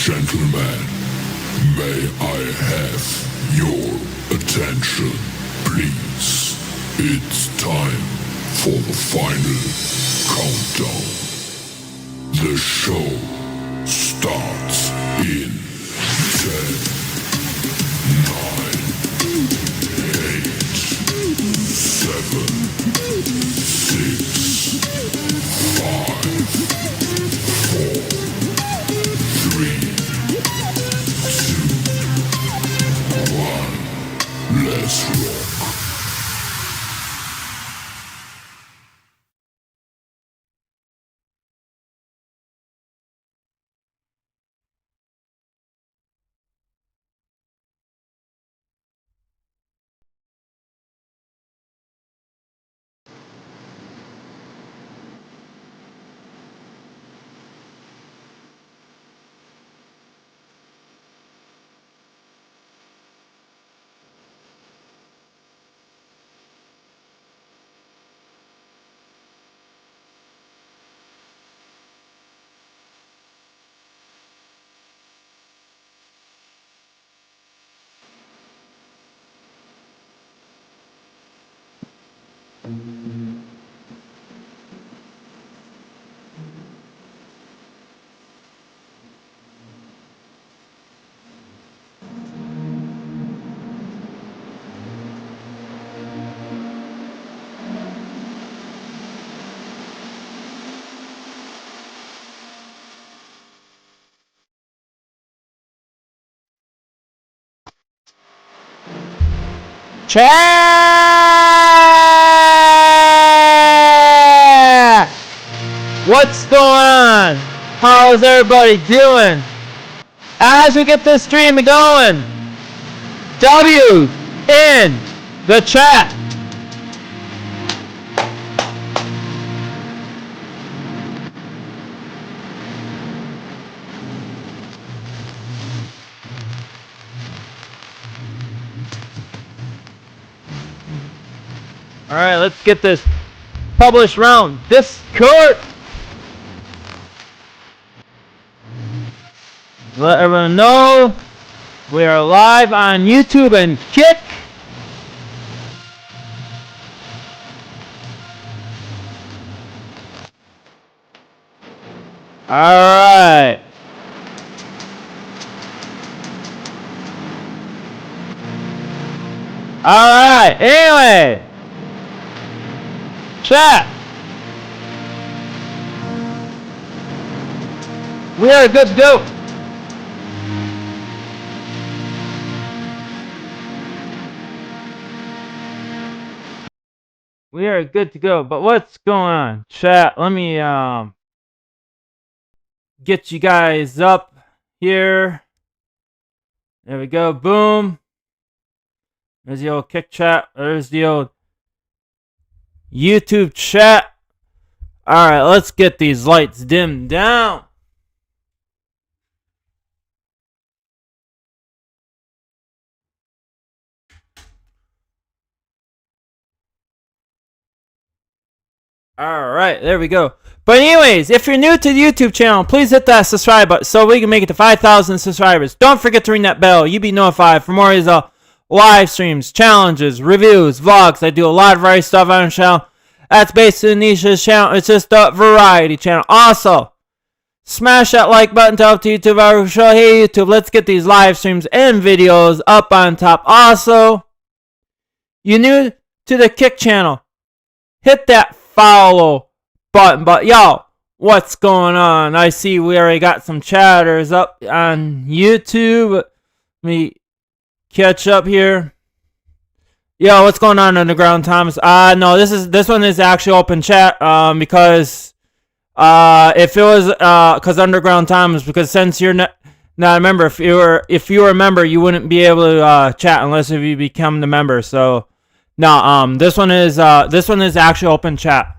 Gentlemen, may I have your attention, please? It's time for the final countdown. The show starts in 10, 9, 8, 7, 6, 5, 4, 3, 2, 1. Let's rock. Chat! What's going on? How's everybody doing? As we get this stream going, W in the chat. Alright, let's get this published round. Discord! Let everyone know we are live on YouTube and Kick. Alright. Alright, anyway. Chat. We are good to go. We are good to go. But what's going on? Chat, let me get you guys up here. There we go. Boom. There's the old Kick chat. There's the old YouTube chat. Alright, let's get these lights dimmed down. Alright, there we go. But anyways, if you're new to the YouTube channel, please hit that subscribe button so we can make it to 5,000 subscribers. Don't forget to ring that bell. You'll be notified for more of these live streams, challenges, reviews, vlogs. I do a lot of variety stuff on the channel. That's basically Nisha's channel. It's just a variety channel. Also, smash that like button to help to YouTube. I will show, hey YouTube, let's get these live streams and videos up on top. Also, you new to the Kick channel, hit that follow button. But yo, what's going on? I see we already got some chatters up on YouTube. Let me catch up here. Yo, what's going on, Underground Thomas? No, this one is actually open chat. Because if it was because Underground Thomas, because since you're not a member, if you were a member, you wouldn't be able to chat unless if you become the member. So no, this one is actually open chat.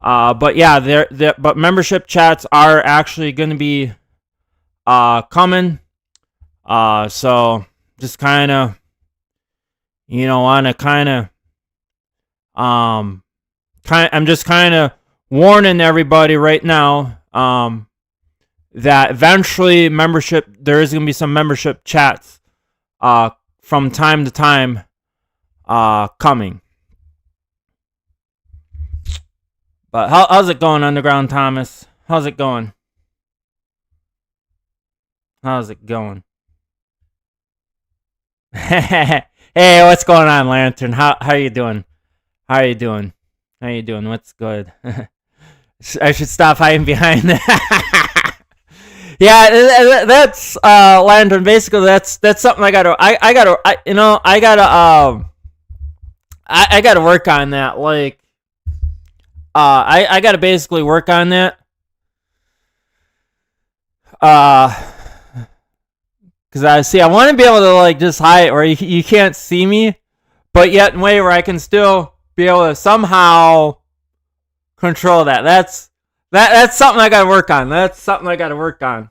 But yeah, but membership chats are actually going to be coming. So just kind of, want to I'm just kind of warning everybody right now. that eventually there is going to be some membership chats from time to time coming. But how's it going, Underground Thomas? How's it going? How's it going? Hey, what's going on, Lantern? How you doing? How you doing? How you doing? What's good? I should stop hiding behind that. Yeah, that's Lantern. Basically, that's something I gotta work on that. Like, I gotta basically work on that. Because I want to be able to like just hide where you can't see me, but yet in a way where I can still be able to somehow control that. That's something I gotta work on. That's something I gotta work on.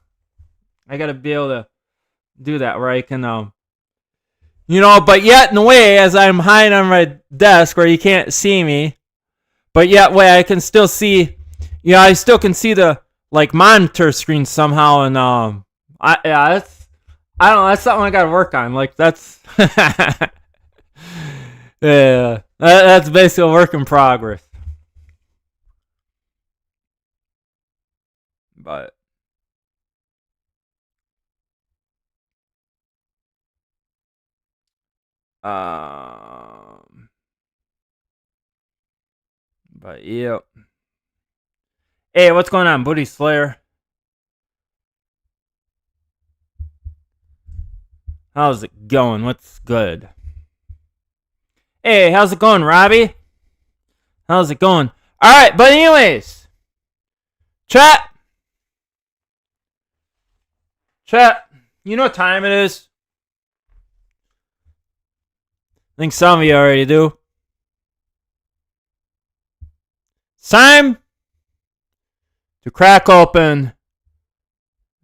I gotta be able to do that where I can, but yet in a way as I'm hiding on my desk where you can't see me, but yet way I can still see, I still can see the like monitor screen somehow, and I don't know, that's something I gotta work on. Like, that's yeah, that's basically a work in progress. But yep. Hey, what's going on, Booty Slayer? How's it going? What's good? Hey, how's it going, Robbie? How's it going? Alright, but anyways. Chat, you know what time it is? I think some of you already do. It's time to crack open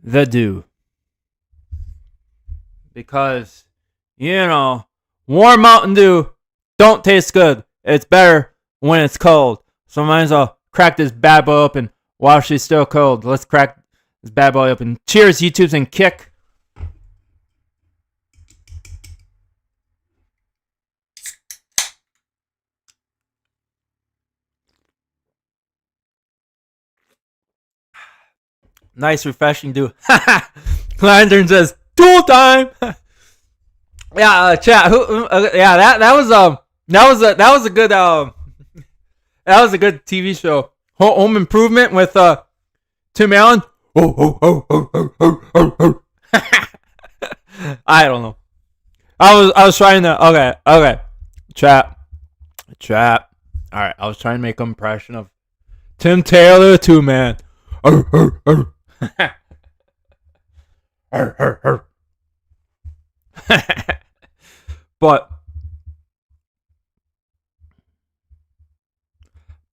the dew. Because, warm Mountain Dew don't taste good. It's better when it's cold. So I might as well crack this bad boy open while she's still cold. Let's crack this bad boy open. Cheers, YouTubes, and kick. Nice, refreshing dew. Lantern says, "Tool time." Yeah, chat. Yeah, that was a good TV show. Home Improvement with Tim Allen. I don't know. I was trying to okay. Chat. All right, I was trying to make an impression of Tim Taylor too, man. But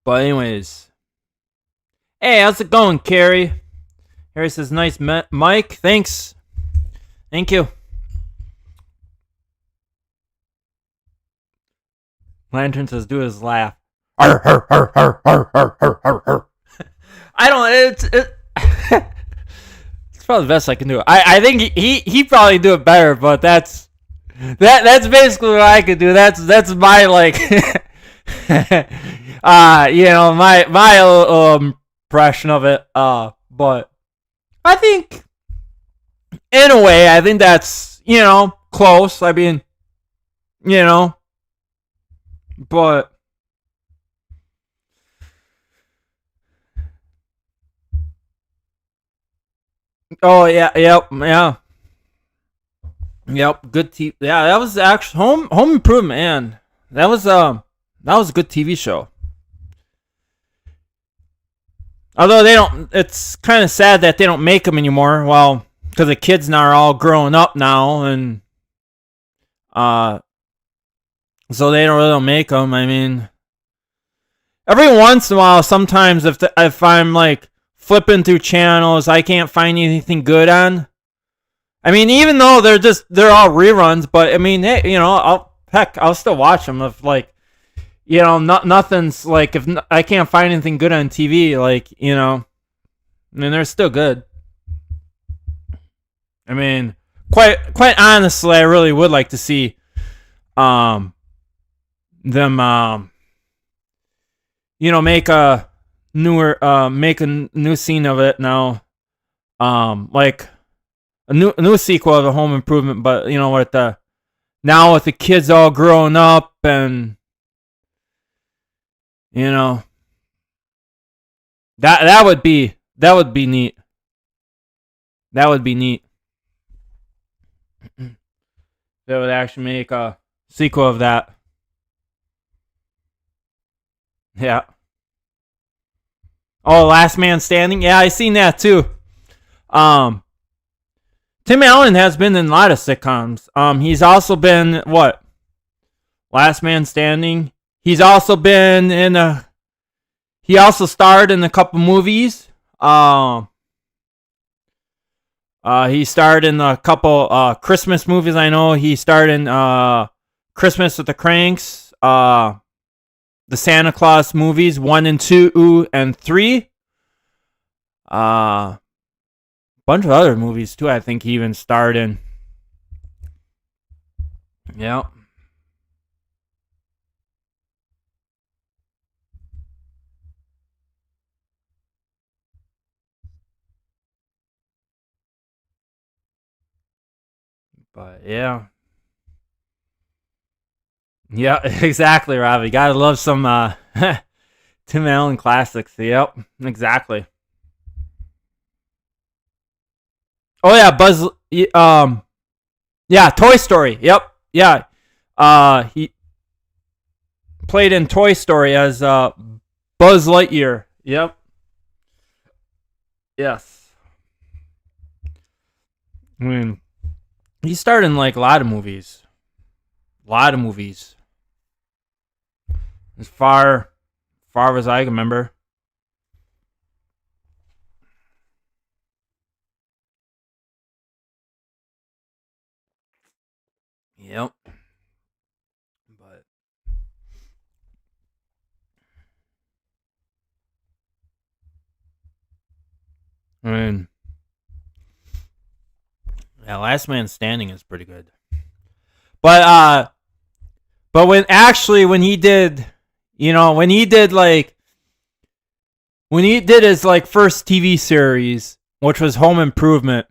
anyways, hey, how's it going, Carrie? Harry says, nice mic. Thanks. Thank you. Lantern says, do his laugh. I don't. It's probably the best I can do. I think he probably do it better, but that's basically what I could do. That's my like, my impression of it. But I think, in a way, I think that's close. I mean, but. Oh yeah, yep. Good TV. Yeah, that was actually Home Improvement, man. That was a good TV show. Although they don't, it's kind of sad that they don't make them anymore. Well, because the kids now are all growing up now, and so they don't make them. I mean, every once in a while, sometimes if I'm like flipping through channels I can't find anything good on. I mean, even though they're all reruns, but I mean, hey, I'll still watch them if like, nothing's like, if I can't find anything good on TV, like, I mean, they're still good. I mean, quite honestly, I really would like to see them make a new scene of it now, like a new sequel of the Home Improvement, but with the kids all growing up, and you know that would be neat. That would be neat. They would actually make a sequel of that. Yeah. Oh, Last Man Standing. Yeah, I seen that too. Um, Tim Allen has been in a lot of sitcoms. He's also been what? Last Man Standing. He's also been in a. He also starred in a couple movies. He starred in a couple Christmas movies. I know he starred in Christmas with the Cranks. The Santa Claus movies 1 and 2 and 3. Bunch of other movies too. I think he even starred in. Yeah. But yeah. Yeah, exactly, Robbie. Gotta love some Tim Allen classics. Yep, exactly. Oh yeah, yeah, Toy Story. Yep, yeah. He played in Toy Story as Buzz Lightyear. Yep. Yes. I mean, he starred in like a lot of movies. A lot of movies. As far as I can remember. Yep. But I mean, yeah, Last Man Standing is pretty good. But when he did, when he did his like first TV series, which was Home Improvement.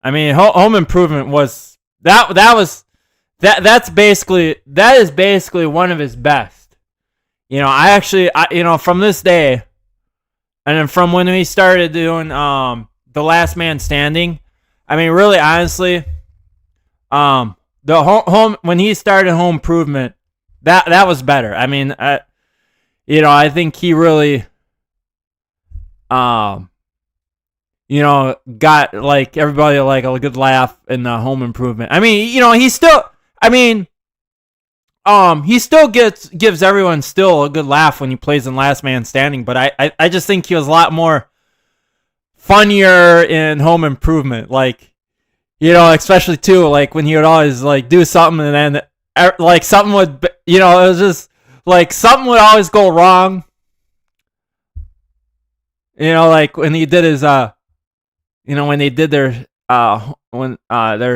I mean, Home Improvement was that is basically one of his best. From this day, and then from when we started doing The Last Man Standing, I mean, really, honestly, the home when he started Home Improvement, that was better. I mean, I think he really, um, got like everybody like a good laugh in the Home Improvement. I mean, I mean, he still gives everyone still a good laugh when he plays in Last Man Standing. But I just think he was a lot more funnier in Home Improvement. Like, especially too, like when he would always like do something and then like something would, it was just like something would always go wrong. Like when he did his when they did their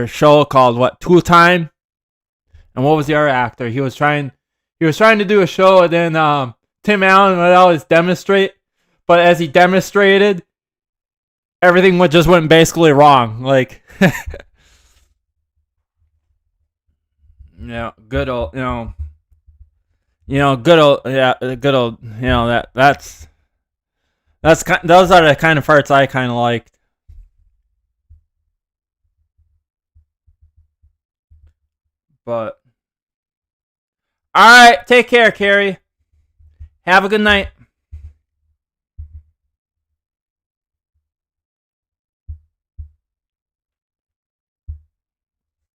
show called what, Tool Time, and what was the other actor? He was trying to do a show, and then Tim Allen would always demonstrate, but as he demonstrated, everything just went basically wrong. Like, good old, good old, yeah, good old, those are the kind of parts I kind of liked. But all right, take care, Carrie. Have a good night.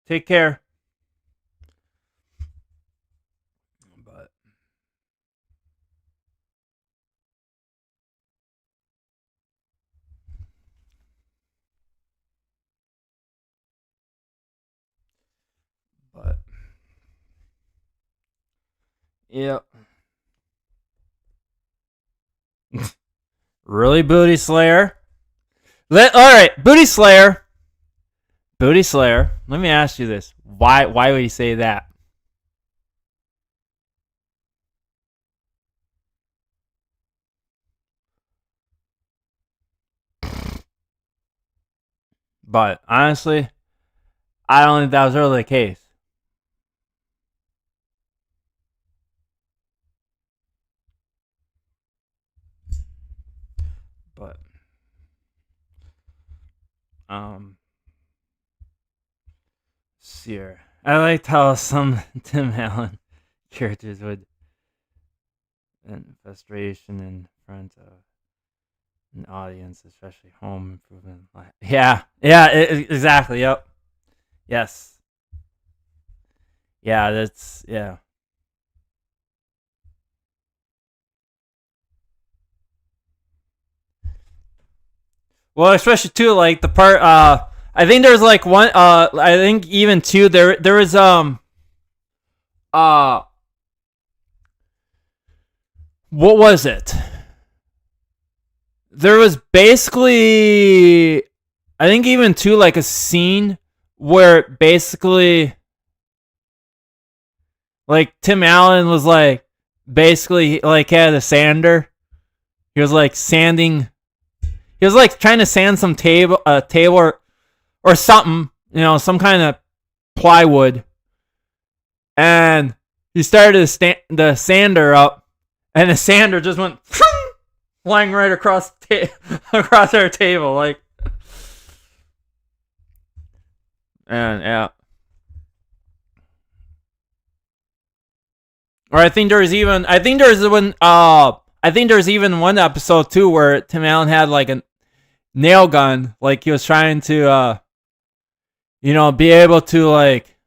Take care. But but yeah. Really, Booty Slayer? All right, Booty Slayer. Booty Slayer. Let me ask you this: Why would you say that? But honestly, I don't think that was really the case. But sure. I liked how some Tim Allen characters would and frustration in front of an audience, especially home improvement. Yeah, exactly. Yep. Yes. Yeah, that's yeah. Well, especially too, like the part. I think there's like one. I think even two. There was Uh, what was it? There was basically, I think even too, like a scene where basically, like Tim Allen was like, basically like had a sander. He was like sanding. He was like trying to sand some table, or something, some kind of plywood, and he started the sander up, and the sander just went flying right across across our table, like, and yeah. Or I think there's even one episode too where Tim Allen had like a nail gun, like he was trying to be able to like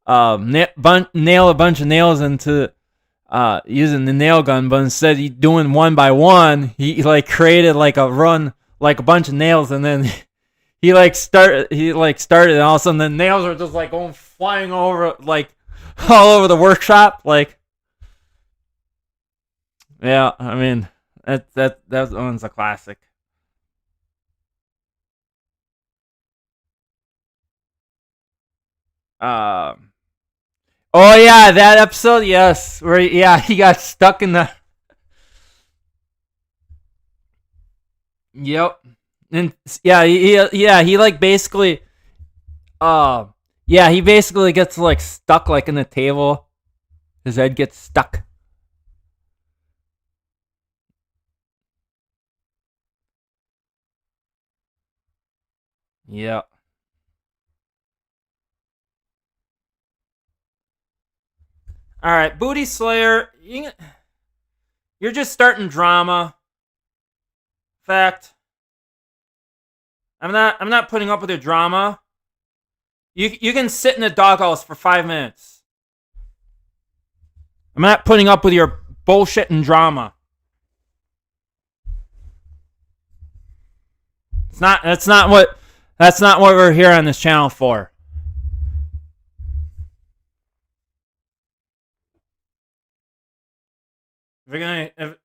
nail a bunch of nails into using the nail gun, but instead of doing one by one, he like created like a run, like a bunch of nails, and then he started, and all of a sudden the nails are just like going flying over, like all over the workshop, like, yeah. I mean, that one's a classic. Oh yeah, that episode, yes, where he got stuck in the. Yep, and yeah, he like basically, he basically gets like stuck like in the table. His head gets stuck. Yeah. All right, Booty Slayer, you're just starting drama. Fact, I'm not putting up with your drama. You can sit in the doghouse for 5 minutes. I'm not putting up with your bullshit and drama. That's not what we're here on this channel for. If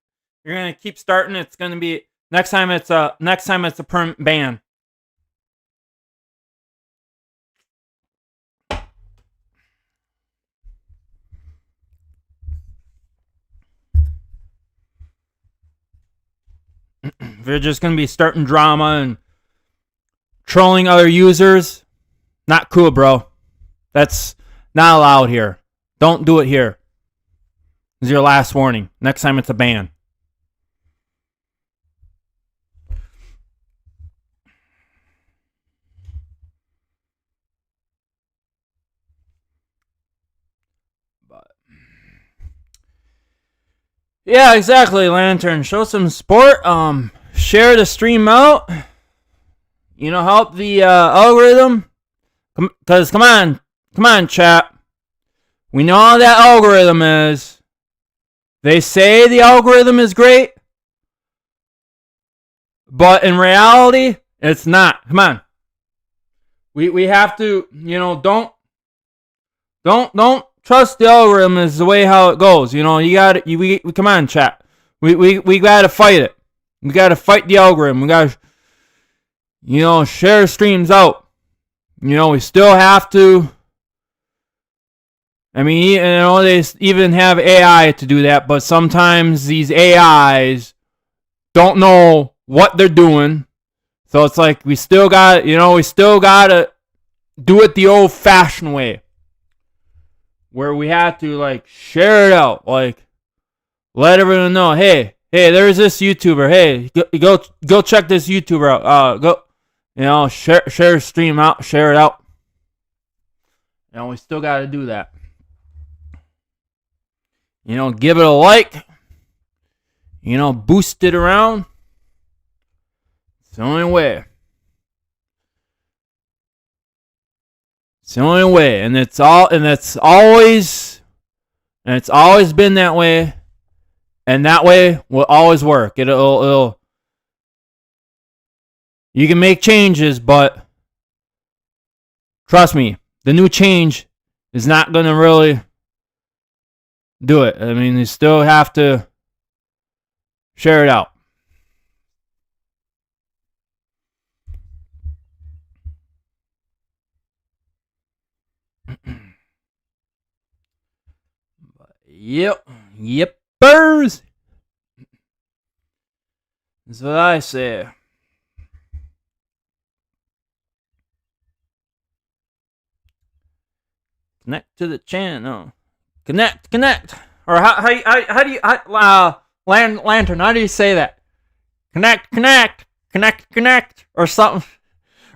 you're gonna keep starting, it's gonna be next time it's a permanent ban. If you're just gonna be starting drama and trolling other users, not cool, bro. That's not allowed here. Don't do it here. This is your last warning. Next time it's a ban. But yeah, exactly, Lantern. Show some support. Share the stream out. Help the algorithm. Cause come on, chat. We know how that algorithm is. They say the algorithm is great, but in reality, it's not. Come on. We have to, don't trust the algorithm is the way how it goes. You got we come on, chat. We got to fight it. We got to fight the algorithm. We got to share streams out. we still have to. I mean, they even have AI to do that, but sometimes these AIs don't know what they're doing. So it's like we still got to do it the old-fashioned way, where we have to like share it out, like let everyone know, hey, there's this YouTuber. Hey, go check this YouTuber out. Go, share stream out, share it out. We still got to do that. Give it a like. Boost it around. It's the only way. It's the only way, and it's always been that way, and that way will always work. It'll you can make changes, but trust me, the new change is not gonna really do it. I mean, you still have to share it out. Yippers. That's what I say. Connect to the channel. Connect. Or how do you Lantern? How do you say that? Connect, or something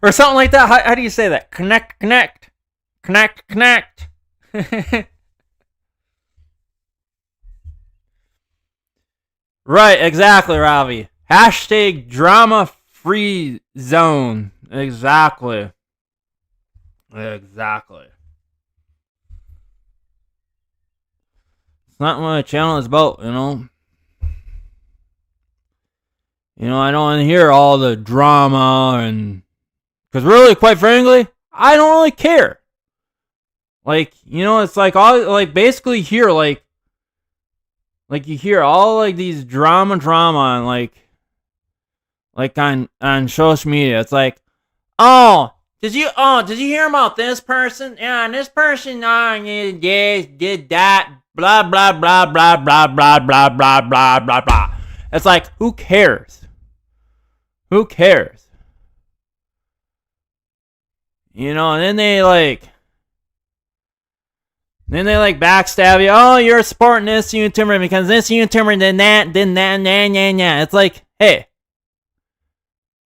like that. How do you say that? Connect. Right, exactly, Ravi. Hashtag drama-free zone. Exactly. It's not what my channel is about, I don't want to hear all the drama because really, quite frankly, I don't really care. Like, it's like all, like, basically here, like you hear all, like, these drama on, like on social media. It's like, did you hear about this person? Yeah, and this person, did that, blah, blah, blah, blah, blah, blah, blah, blah, blah, blah, blah. It's like, who cares? And then they backstab you. Oh, you're supporting this YouTuber because this YouTuber did that. It's like, hey,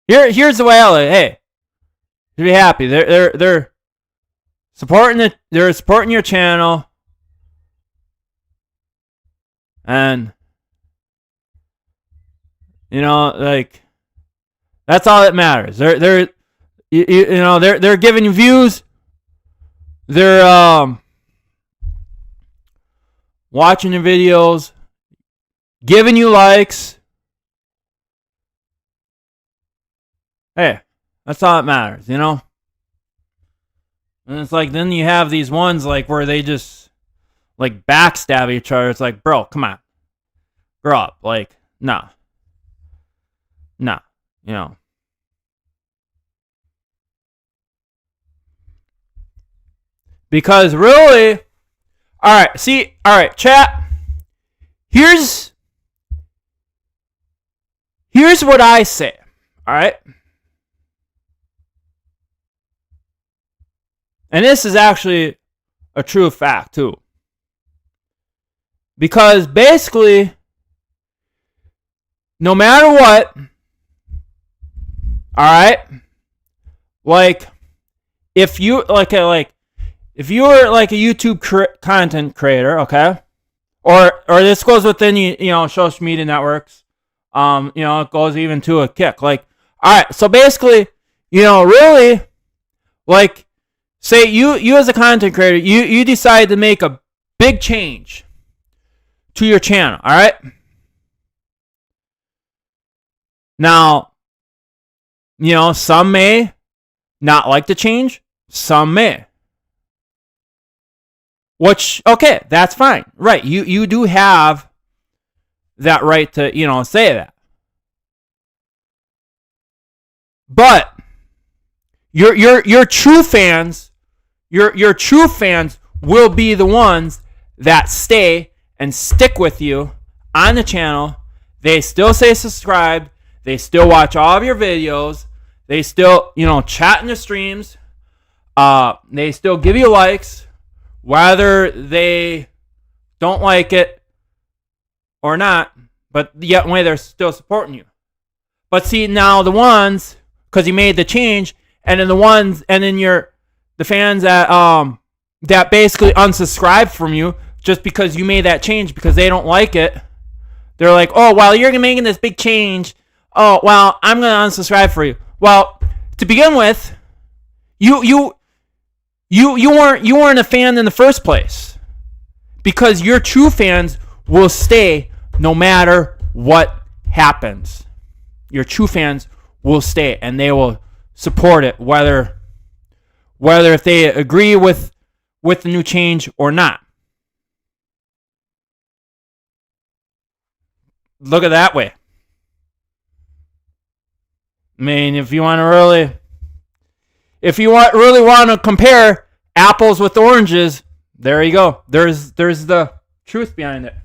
here's the way I look. Hey, you be happy. They're supporting they're supporting your channel, and that's all that matters. They're giving you views. They're watching your videos, giving you likes. Hey, that's all that matters, And it's like, then you have these ones like where they just like backstab each other. It's like, bro, come on, grow up. Like, nah. Because really, all right, chat. Here's what I say. All right. And this is actually a true fact too. Because basically, no matter what, all right, like if you if you were like a YouTube content creator, okay, or this goes within social media networks, it goes even to a kick. Like, all right, so basically, really, like, say you as a content creator, you decide to make a big change to your channel, all right? Now, some may not like the change, some may. Which, okay, that's fine. Right, you do have that right to, say that. But Your true fans, your true fans will be the ones that stay and stick with you on the channel. They still say subscribe. They still watch all of your videos. They still, chat in the streams. They still give you likes, whether they don't like it or not, but yet way they're still supporting you. But see, now the ones, because you made the change, and then the fans that basically unsubscribe from you just because you made that change because they don't like it. They're like, oh, well, you're making this big change. Oh, well, I'm gonna unsubscribe for you. Well, to begin with, you weren't a fan in the first place, because your true fans will stay no matter what happens. Your true fans will stay and they will support it, whether if they agree with the new change or not. Look at it that way. I mean, if you really want to compare apples with oranges, there you go. There's the truth behind it.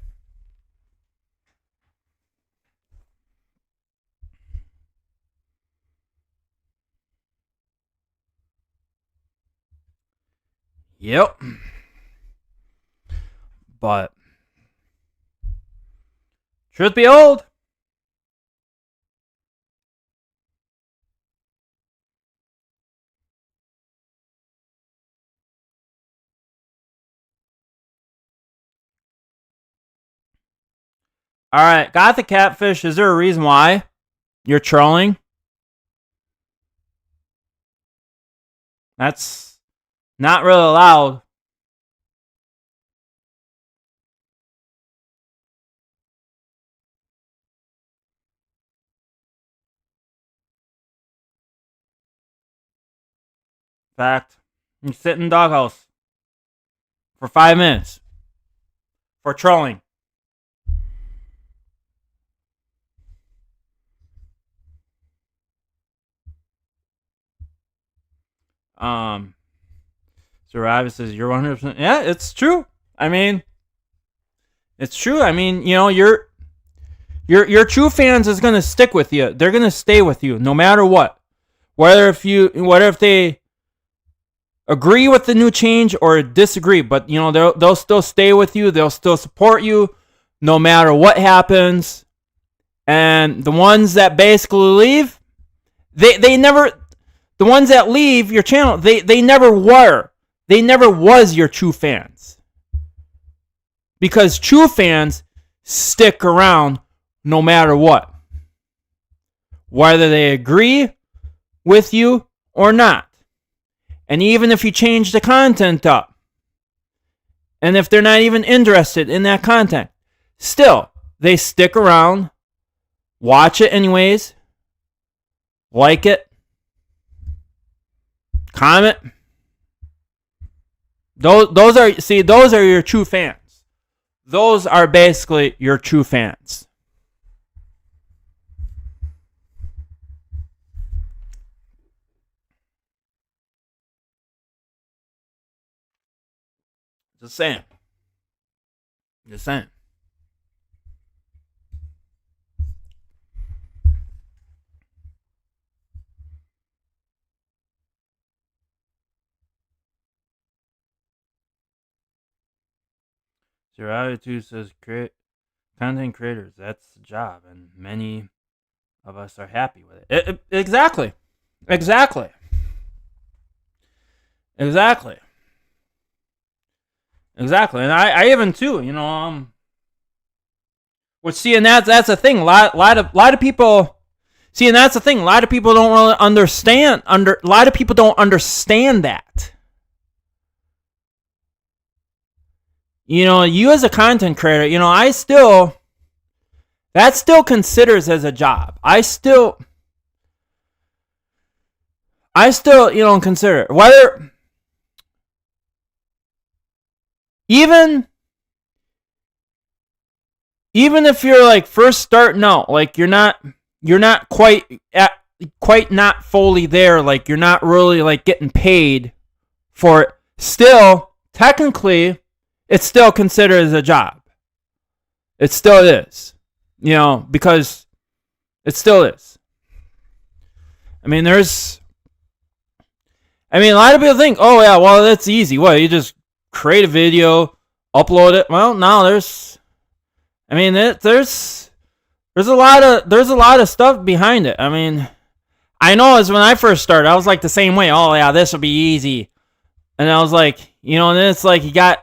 Yep. But truth be told, all right, got the catfish. Is there a reason why you're trolling? That's not really allowed. In fact, you sit in the doghouse for 5 minutes for trolling. Survivor says you're 100%. Yeah, it's true. I mean, it's true. I mean, your true fans is gonna stick with you. They're gonna stay with you no matter what. Whether if they agree with the new change or disagree, but they'll still stay with you. They'll still support you no matter what happens. And the ones that basically leave, they never. The ones that leave your channel, they never were. They never was your true fans. Because true fans stick around no matter what. Whether they agree with you or not. And even if you change the content up, and if they're not even interested in that content, still, they stick around, watch it anyways, like it, comment. Those are your true fans. Those are basically your true fans. Just saying. Zero2 says content creators, that's the job, and many of us are happy with it. Exactly. And I even too, which see, and that's the thing. A lot of people see, and that's the thing. A lot of people don't really understand. A lot of people don't understand that. You as a content creator, that still considers as a job. I still, consider it. Whether, even if you're like first starting out, like you're not quite quite not fully there. Like, you're not really like getting paid for it. Still, technically, it's still considered as a job. It still is, because it still is. I mean, a lot of people think, oh yeah, well, that's easy. What, you just create a video, upload it? Well, no, there's a lot of stuff behind it. I mean, I know as when I first started, I was like the same way. Oh yeah, this will be easy. And I was like, and then it's like as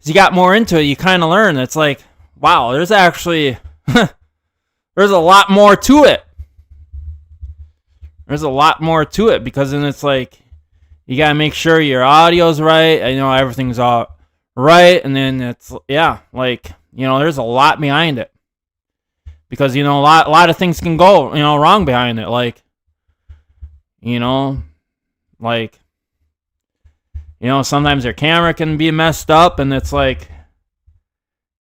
you got more into it, you kind of learn. It's like, wow, there's actually there's a lot more to it. There's a lot more to it, because then it's like you gotta make sure your audio's right. Everything's all right, and then it's there's a lot behind it, because a lot of things can go wrong behind it, sometimes your camera can be messed up, and it's like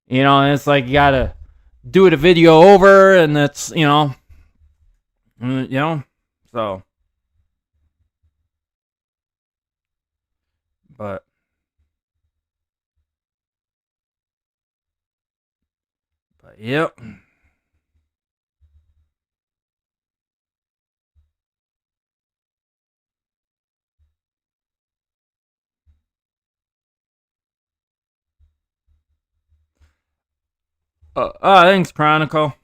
and it's like you gotta do the video over, and it's so but yep. Thanks, Chronicle.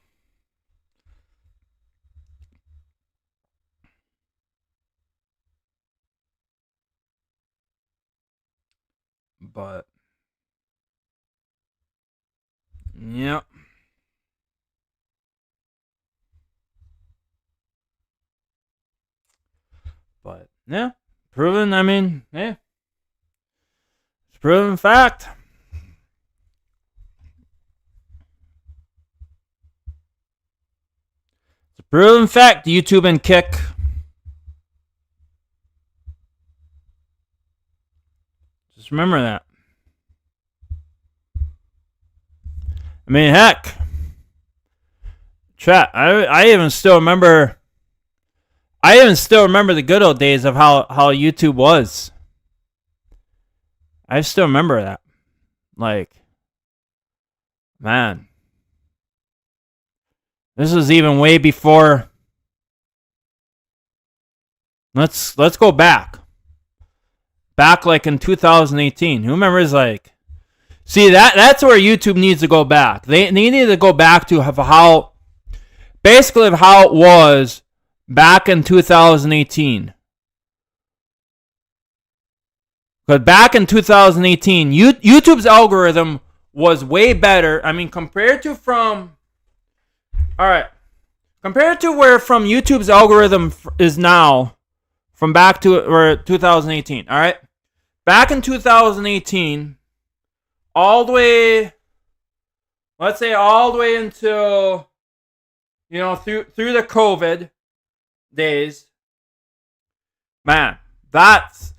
But yep. But yeah, proven. It's proven fact. It's a proven fact. YouTube and Kick. Just remember that. Heck, chat. I even still remember. The good old days of how YouTube was. I still remember that. Like, man, this was even way before. Let's go back. Back like in 2018. Who remembers like? See, that's where YouTube needs to go back. They need to go back to how it was back in 2018. But back in 2018, YouTube's algorithm was way better. Compared to where from YouTube's algorithm is now, from back to 2018. All right, back in 2018. All the way, let's say all the way until, through the COVID days, man, that's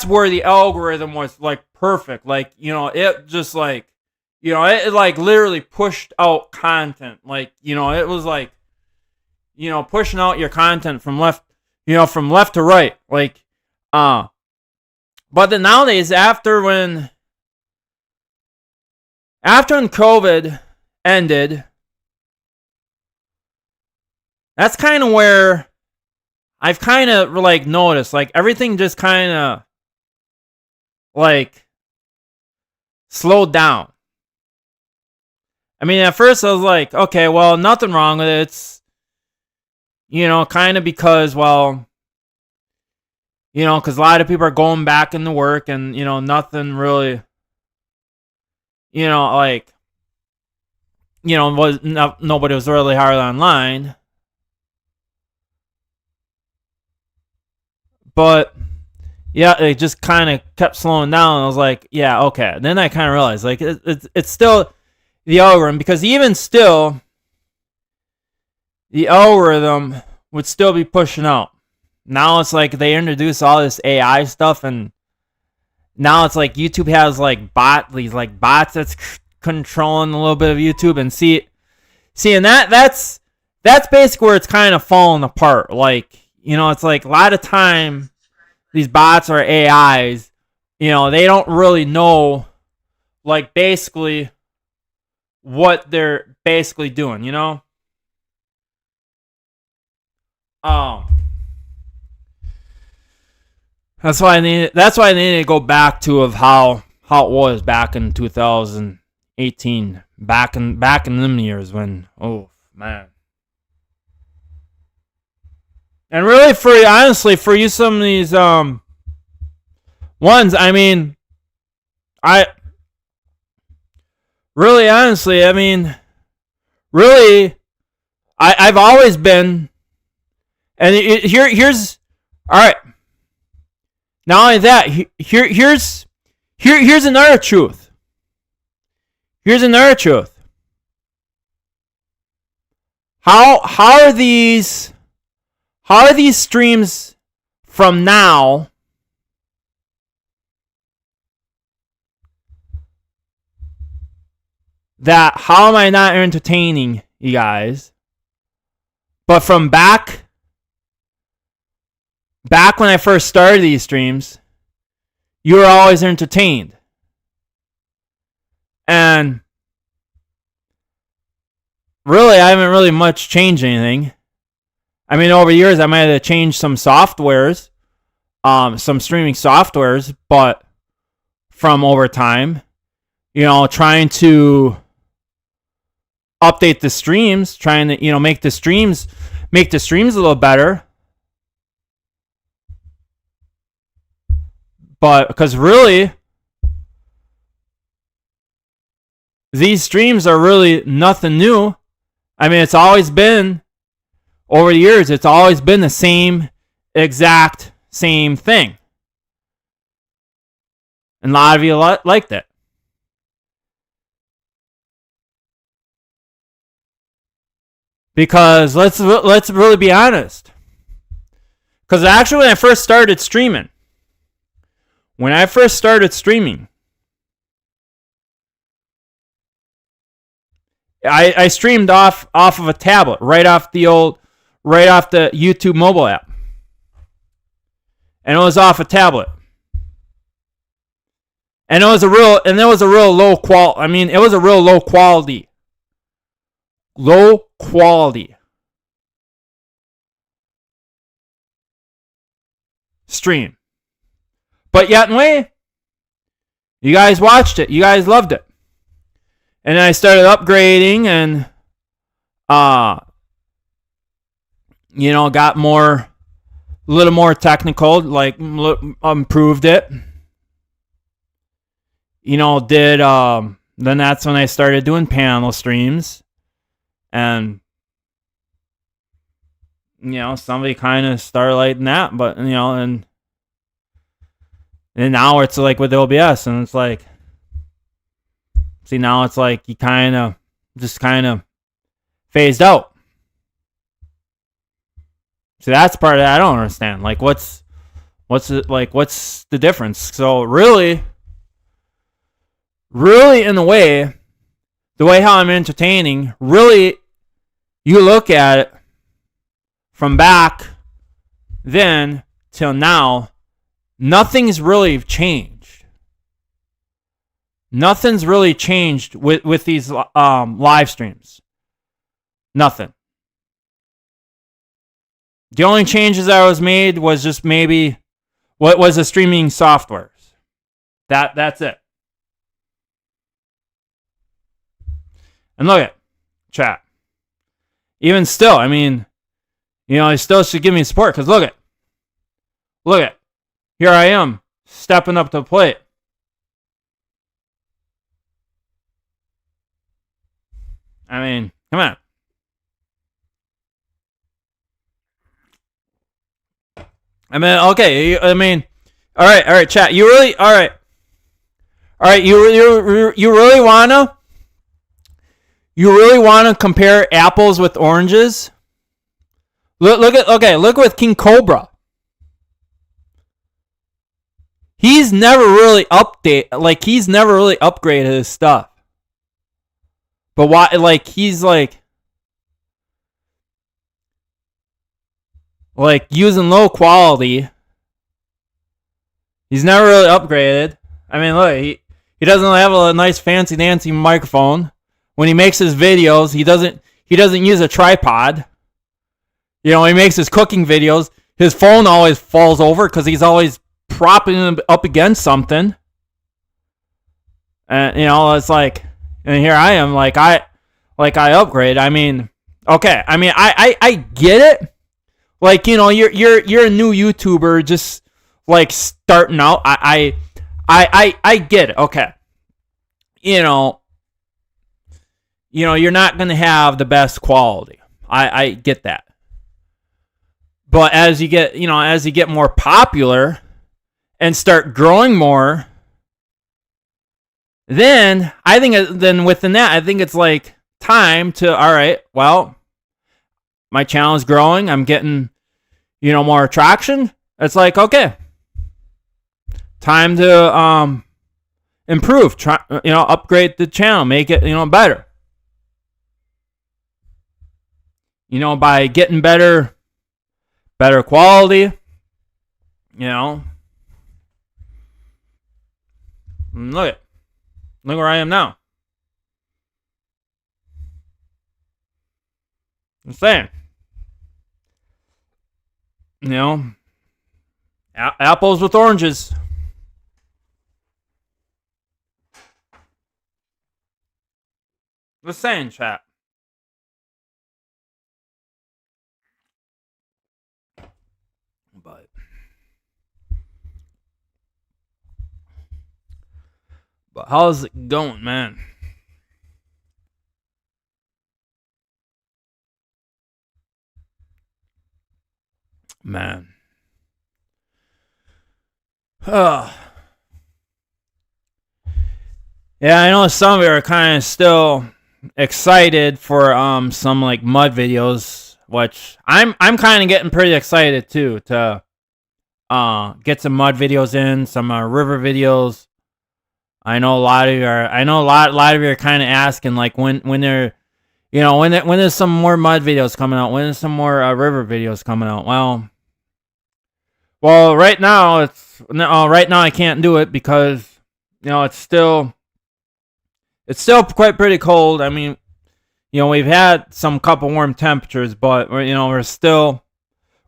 where the algorithm was like perfect. Like, it just like, it like literally pushed out content. Like, it was like, pushing out your content from left to right. Like, but then nowadays, after when COVID ended, that's kind of where I've kind of like noticed, like everything just kind of like slowed down. At first I was like, okay, well, nothing wrong with it. It's, kind of because, because a lot of people are going back into work, and, nothing really, nobody was really hard online. But yeah, it just kind of kept slowing down. I was like, yeah, okay. And then I kind of realized, like, it's still the algorithm, because even still, the algorithm would still be pushing out. Now it's like they introduce all this AI stuff, and now it's like YouTube has like bots that's controlling a little bit of YouTube, and and that's that's basically where it's kind of falling apart. Like, it's like a lot of time these bots or AIs, they don't really know, like, basically what they're basically doing, That's why I need to go back to of how it was back in 2018, back in them years when, oh man. And really, for you, some of these ones, I mean, I've always been, and here's all right. Not only that, here's another truth. Here's another truth. How are these streams from now that how am I not entertaining you guys? But from back when I first started these streams, you were always entertained. And really, I haven't really much changed anything. I mean, over the years, I might have changed some softwares, some streaming softwares, but from over time, trying to update the streams, trying to, make the streams a little better. But because really, these streams are really nothing new. I mean, it's always been, over the years, it's always been the same exact same thing. And a lot of you liked it. Because let's really be honest. Because actually, when I first started streaming, I streamed off of a tablet, right off the YouTube mobile app. And it was off a tablet. And it was a real low quality. I mean, it was a real low quality stream. But yet, anyway, you guys watched it. You guys loved it. And then I started upgrading and, got a little more technical, like improved it. Then that's when I started doing panel streams. And, somebody kind of started lighting that, but, and now it's like with OBS, and it's like, now it's like you kind of phased out. See, that's part of that I don't understand. Like, what's the difference? So really, in the way how I'm entertaining, really, you look at it from back then till now, nothing's really changed. Nothing's really changed with these live streams. Nothing. The only changes that was made was just maybe what was the streaming softwares. That's it. And look at chat. Even still, I mean, you still should give me support because look at, here I am stepping up to the plate. I mean, come on. I mean, okay. I mean, all right, chat. You really, all right. You really wanna compare apples with oranges? Look with King Cobra. He's never really upgraded his stuff. But why? Like, he's like, like using low quality. He's never really upgraded. I mean, look, he doesn't have a nice fancy dancy microphone. When he makes his videos, he doesn't use a tripod. You know, he makes his cooking videos. His phone always falls over because he's always propping it up against something. And you know, it's like, and here I am, like I upgrade. I mean, okay. I mean, I get it. Like, you know, you're a new YouTuber, just like starting out. I get it. Okay. You know, you're not gonna have the best quality. I get that. But as you get more popular and start growing more, then I think within that, I think it's like time to, all right, well, my channel is growing. I'm getting, more attraction. It's like, okay, time to improve, upgrade the channel, make it, better. By getting better quality, look where I am now. I'm saying, apples with oranges. Just saying, chat. But how's it going, man? Man. Yeah, I know some of you are kind of still excited for some like mud videos, which I'm kind of getting pretty excited too to get some mud videos in, some river videos. I know a lot of you are. I know a lot of you are kind of asking like when they're, when there's some more mud videos coming out, when there's some more river videos coming out. Well, right now I can't do it because it's still quite pretty cold. I mean, we've had some couple warm temperatures, but we're still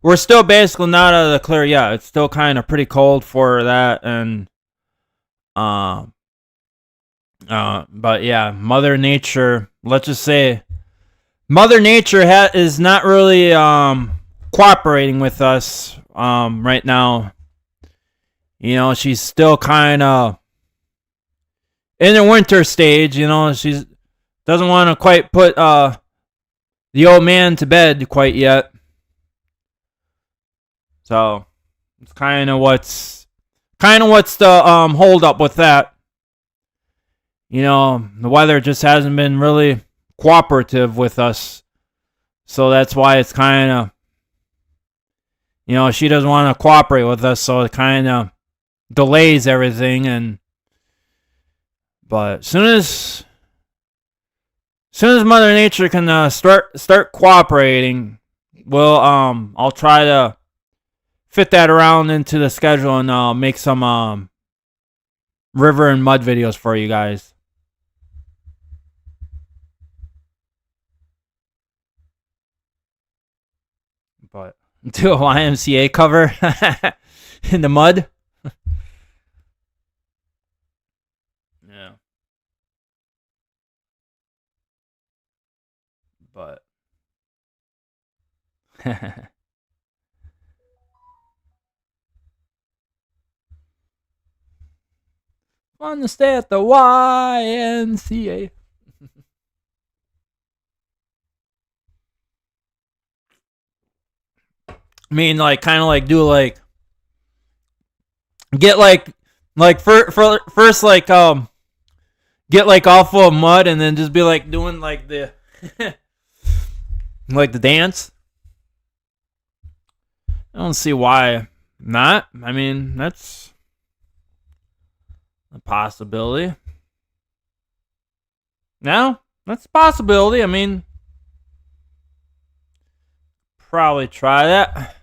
basically not out of the clear yet. It's still kind of pretty cold for that, and but yeah, Mother Nature. Let's just say, Mother Nature is not really cooperating with us right now. She's still kind of in the winter stage. She doesn't want to quite put the old man to bed quite yet. So it's kind of what's the hold up with that. The weather just hasn't been really cooperative with us. So that's why it's kind of, she doesn't want to cooperate with us, so it kind of delays everything. But as soon as Mother Nature can start cooperating, I'll try to fit that around into the schedule and make some river and mud videos for you guys. But do a YMCA cover in the mud. Yeah. But fun to stay at the YMCA. I mean, like, kind of like do like get like first like get like all full of mud and then just be like doing like the like the dance. I don't see why not. I mean, that's a possibility. No, that's a possibility. I mean, probably try that.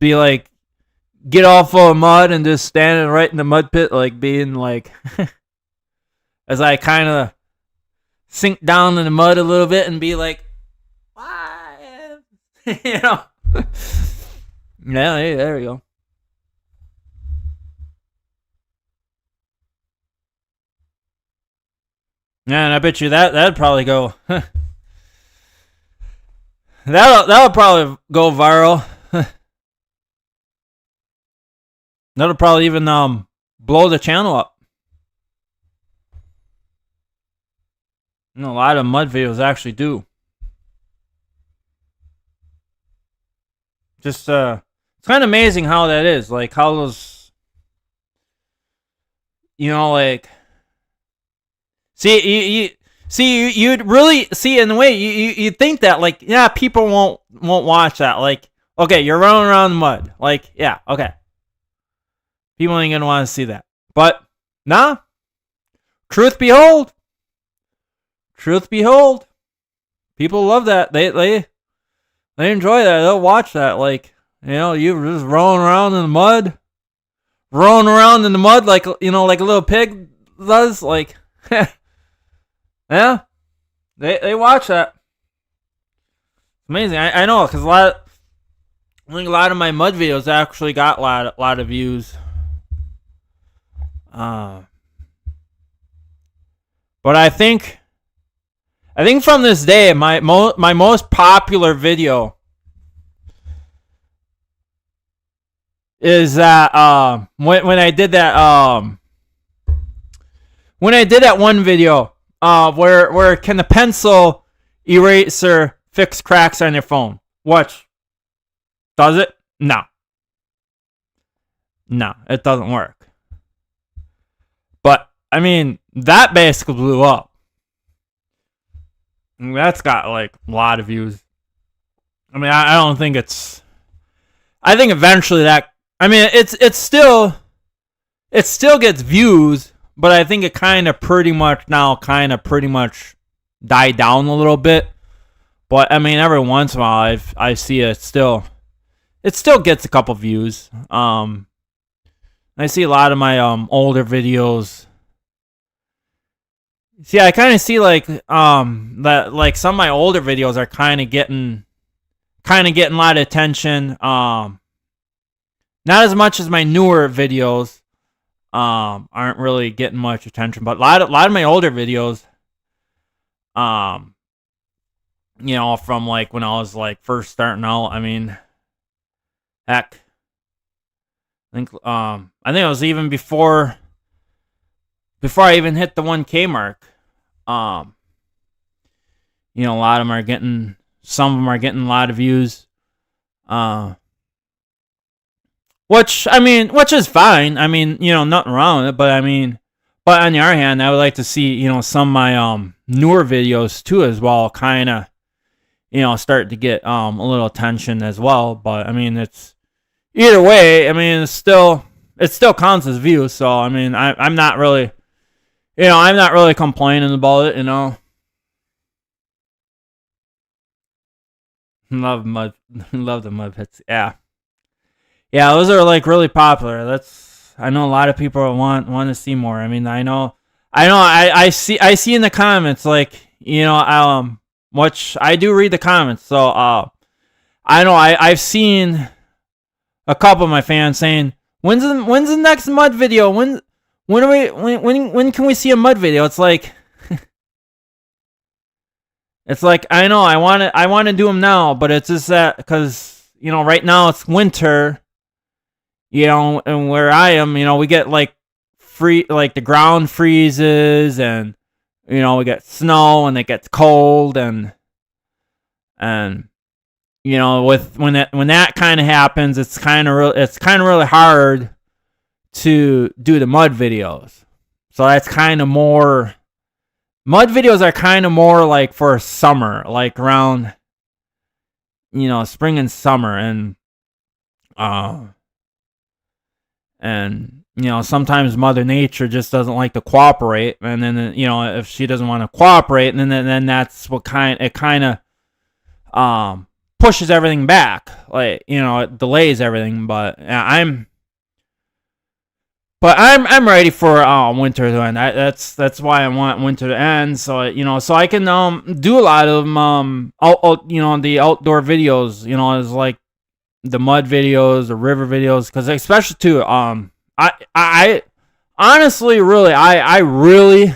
be like, get all full of mud and just standing right in the mud pit, like being like, as I kind of sink down in the mud a little bit and be like, why? You know? Yeah, hey, there we go. Yeah, and I bet you that'd probably go. That'll probably go viral. That'll probably even blow the channel up. You know, a lot of mud videos actually do. Just it's kind of amazing how that is. Like how those, you know, like you'd really see in a way you think that like, yeah, people won't watch that. Like, okay, you're running around the mud. Like, yeah, okay. People ain't gonna want to see that. But nah. Truth behold, people love that. They enjoy that. They'll watch that. Like, you know, you just rolling around in the mud, like, you know, like a little pig does. Like, yeah, they watch that. Amazing. I know, because I think a lot of my mud videos actually got a lot of views. But I think from this day, my most popular video is that when I did that one video where can the pencil eraser fix cracks on your phone? Watch. Does it? No, it doesn't work. But I mean, that basically blew up. That's got like a lot of views. I mean, I don't think it's. I think eventually that. I mean, it still gets views, but I think it kind of pretty much died down a little bit. But I mean, every once in a while, I see it still gets a couple views. I see a lot of my older videos. See, I kind of see like that like some of my older videos are kind of getting a lot of attention. Not as much as my newer videos aren't really getting much attention, but a lot of my older videos, you know, from like when I was like first starting out. I mean, heck, I think it was even before I even hit the 1K mark. You know, a lot of them are getting a lot of views. Which is fine. I mean, you know, nothing wrong with it, but on the other hand, I would like to see, you know, some of my newer videos too as well, kind of, you know, start to get a little attention as well. But I mean, it's either way. I mean, it still counts as views. So I mean, I'm not really, you know, I'm not really complaining about it. You know, love the mud pits. Yeah, those are like really popular. I know a lot of people want to see more. I mean, I see in the comments, like, you know, which I do read the comments. So I know I've seen a couple of my fans saying, when's the next mud video? When can we see a mud video? It's like I know I want to do them now, but it's just that because, you know, right now it's winter, you know, and where I am, you know, we get like the ground freezes, and, you know, we get snow and it gets cold, and you know, when that kind of happens, it's kind of really hard to do the mud videos. So that's kind of more. Mud videos are kind of more like for summer, like around, you know, spring and summer, and you know, sometimes Mother Nature just doesn't like to cooperate, and then, you know, if she doesn't want to cooperate, then that's what kind of pushes everything back. Like, you know, it delays everything. But I'm ready for winter to end. That's why I want winter to end. So so I can do a lot of the outdoor videos. You know, as like the mud videos, the river videos, because especially too I honestly I really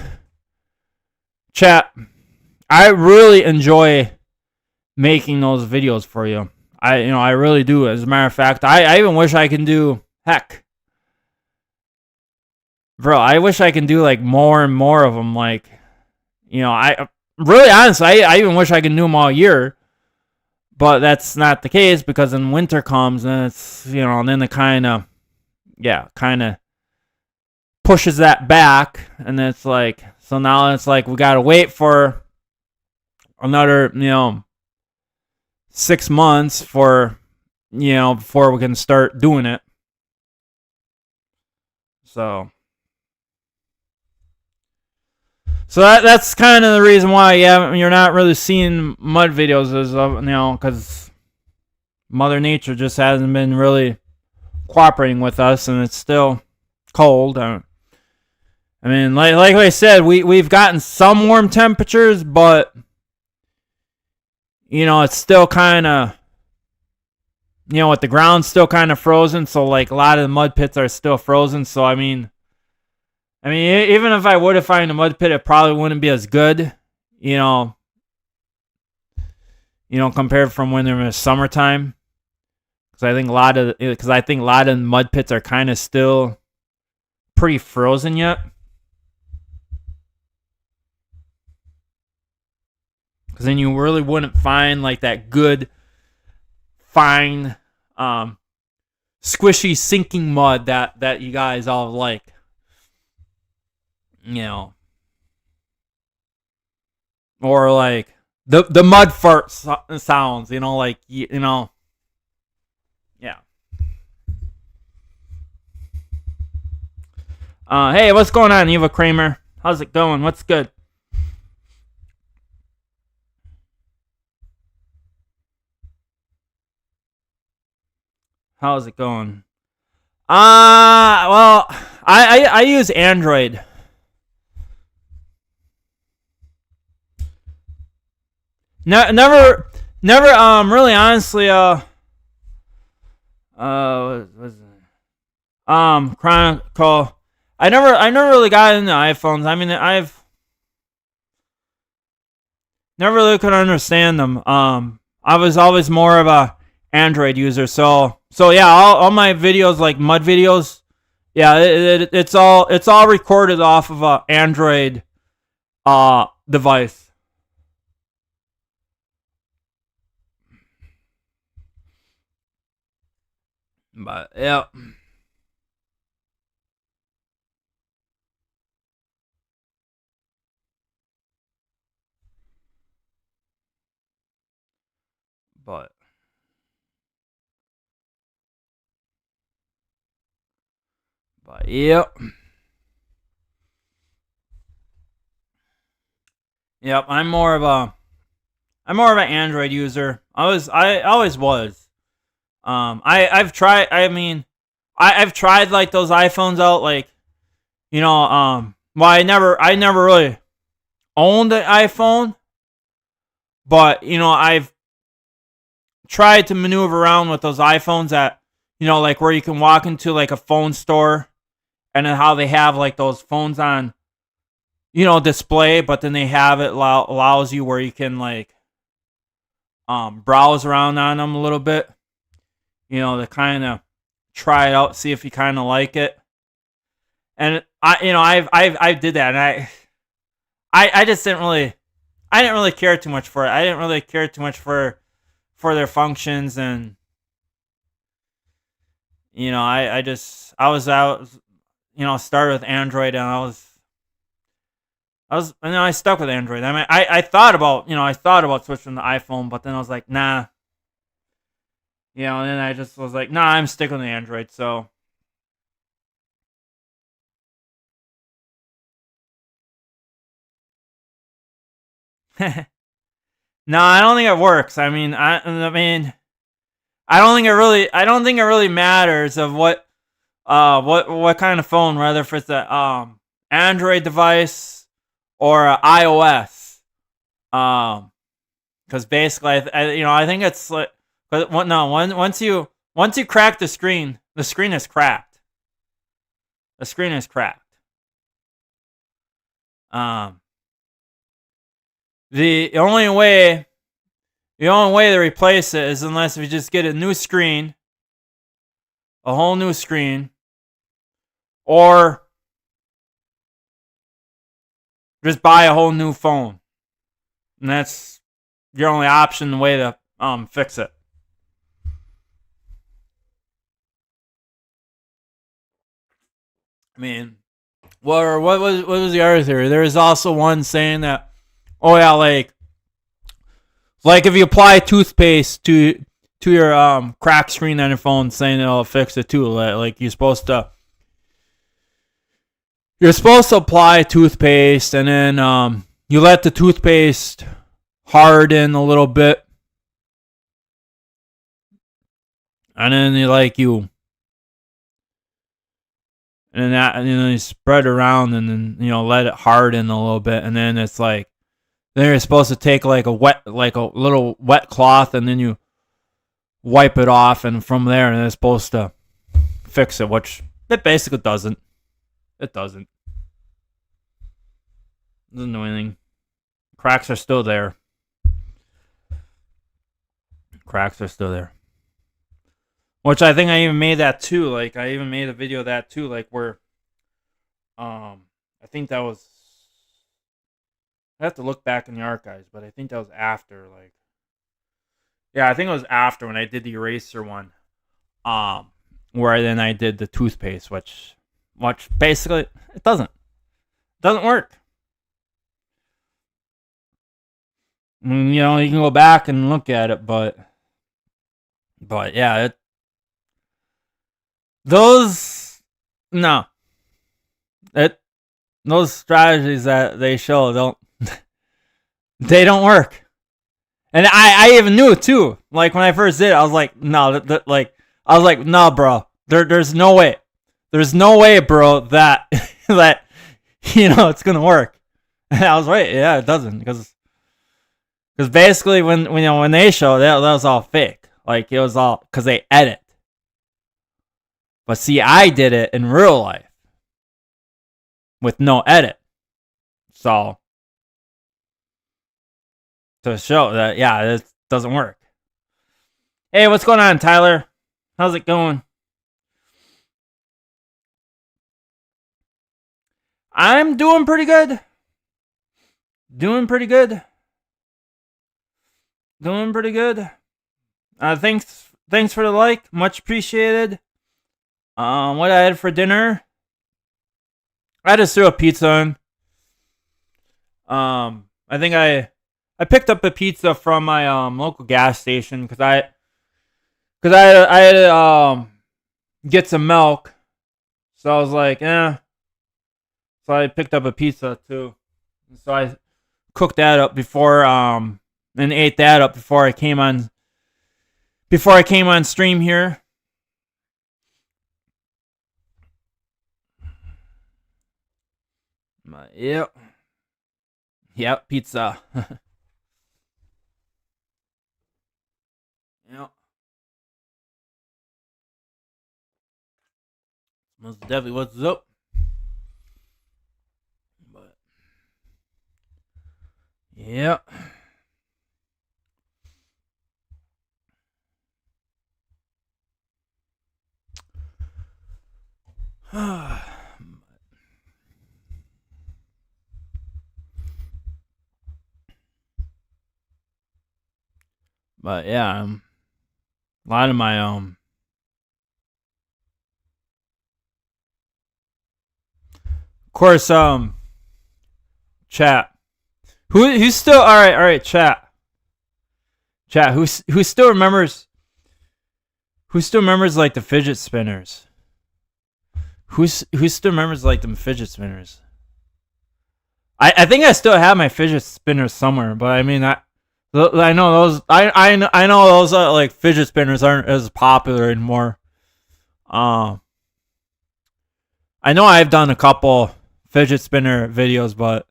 chat. I really enjoy making those videos for you. I really do. As a matter of fact, I even wish I can do bro. I wish I can do like more and more of them. Like, I really honestly, I even wish I could do them all year, but that's not the case because then winter comes and it's and then the kind of pushes that back, and it's like so now it's like we gotta wait for another 6 months for before we can start doing it. So that's kind of the reason why you're not really seeing mud videos is because Mother Nature just hasn't been really cooperating with us, and it's still cold. I mean, like I said, we've gotten some warm temperatures, but it's still kind of with the ground still kind of frozen. So like a lot of the mud pits are still frozen. So I mean, even if I were to find a mud pit, it probably wouldn't be as good, compared from when they're in the summertime. Because I think a lot of the mud pits are kind of still pretty frozen yet. Because then you really wouldn't find like that good, fine, squishy, sinking mud that you guys all like. Or like the mud fart sounds, like yeah. Hey, what's going on, Eva Kramer? How's it going? What's good? How's it going? Well, I use Android. Never, really honestly, what was it? Chronicle. I never really got into iPhones. I mean, I've never really could understand them. I was always more of a Android user. So yeah, all my videos, like mud videos, yeah, it's all recorded off of a Android device. But yeah. But yep. Yep, I'm more of an Android user. I always was. I've tried. I mean, I've tried like those iPhones out. Like, well, I never really owned an iPhone, but I've tried to maneuver around with those iPhones that like where you can walk into like a phone store, and then how they have like those phones on display, but then they have it allows you where you can like browse around on them a little bit, to kind of try it out, see if you kind of like it. And I did that, and I just I didn't really care too much for it. I didn't really care too much for their functions, and I was out, started with Android, and I stuck with Android. I mean, I thought about switching to iPhone, but then I was like, nah. And then I just was like, nah, I'm sticking with Android. So No, I don't think it works. I mean, I don't think it really matters of what kind of phone, whether if it's a Android device or a iOS. Because basically, I think it's like, but no, once you crack the screen is cracked. The screen is cracked. The only way to replace it is unless we just get a new screen, a whole new screen, or just buy a whole new phone. And that's your only option, the way to fix it. I mean, what was the other theory? There was also one saying that, oh yeah, like if you apply toothpaste to your cracked screen on your phone, saying it'll fix it too. Like you're supposed to apply toothpaste, and then you let the toothpaste harden a little bit, and then and then you spread it around, and then let it harden a little bit, and then it's like, then you're supposed to take like a little wet cloth, and then you wipe it off, and from there, and it's supposed to fix it, which it basically doesn't. It doesn't do anything. Cracks are still there. Which I think I even made that too. Like, I even made a video of that too, like where I think that was, I have to look back in the archives, but I think that was after, like, yeah, I think it was after when I did the eraser one, where then I did the toothpaste, which basically it doesn't work. I mean, you can go back and look at it, but yeah, those strategies that they show don't work. And I even knew it too. Like when I first did it, I was like, no, no, bro. There's no way. There's no way, bro, that it's gonna work. And I was right. Yeah, it doesn't, because basically when they show that was all fake. Like, it was all because they edit. But see, I did it in real life with no edit. So to show that, yeah, it doesn't work. Hey, what's going on, Tyler? How's it going? I'm doing pretty good. Thanks for the like, much appreciated. What I had for dinner, I just threw a pizza in. I think I picked up a pizza from my local gas station because I had to get some milk, so I was like, so I picked up a pizza too. So I cooked that up before and ate that up before I came on stream here. Yep, pizza. Yep. Most definitely what's up. But yeah. But yeah, a lot of my of course, chat. Who's still all right, chat. Who still remembers like the fidget spinners? Who still remembers like them fidget spinners? I think I still have my fidget spinners somewhere, but I mean, I know those. I know those like fidget spinners aren't as popular anymore. Um, I know I've done a couple fidget spinner videos, but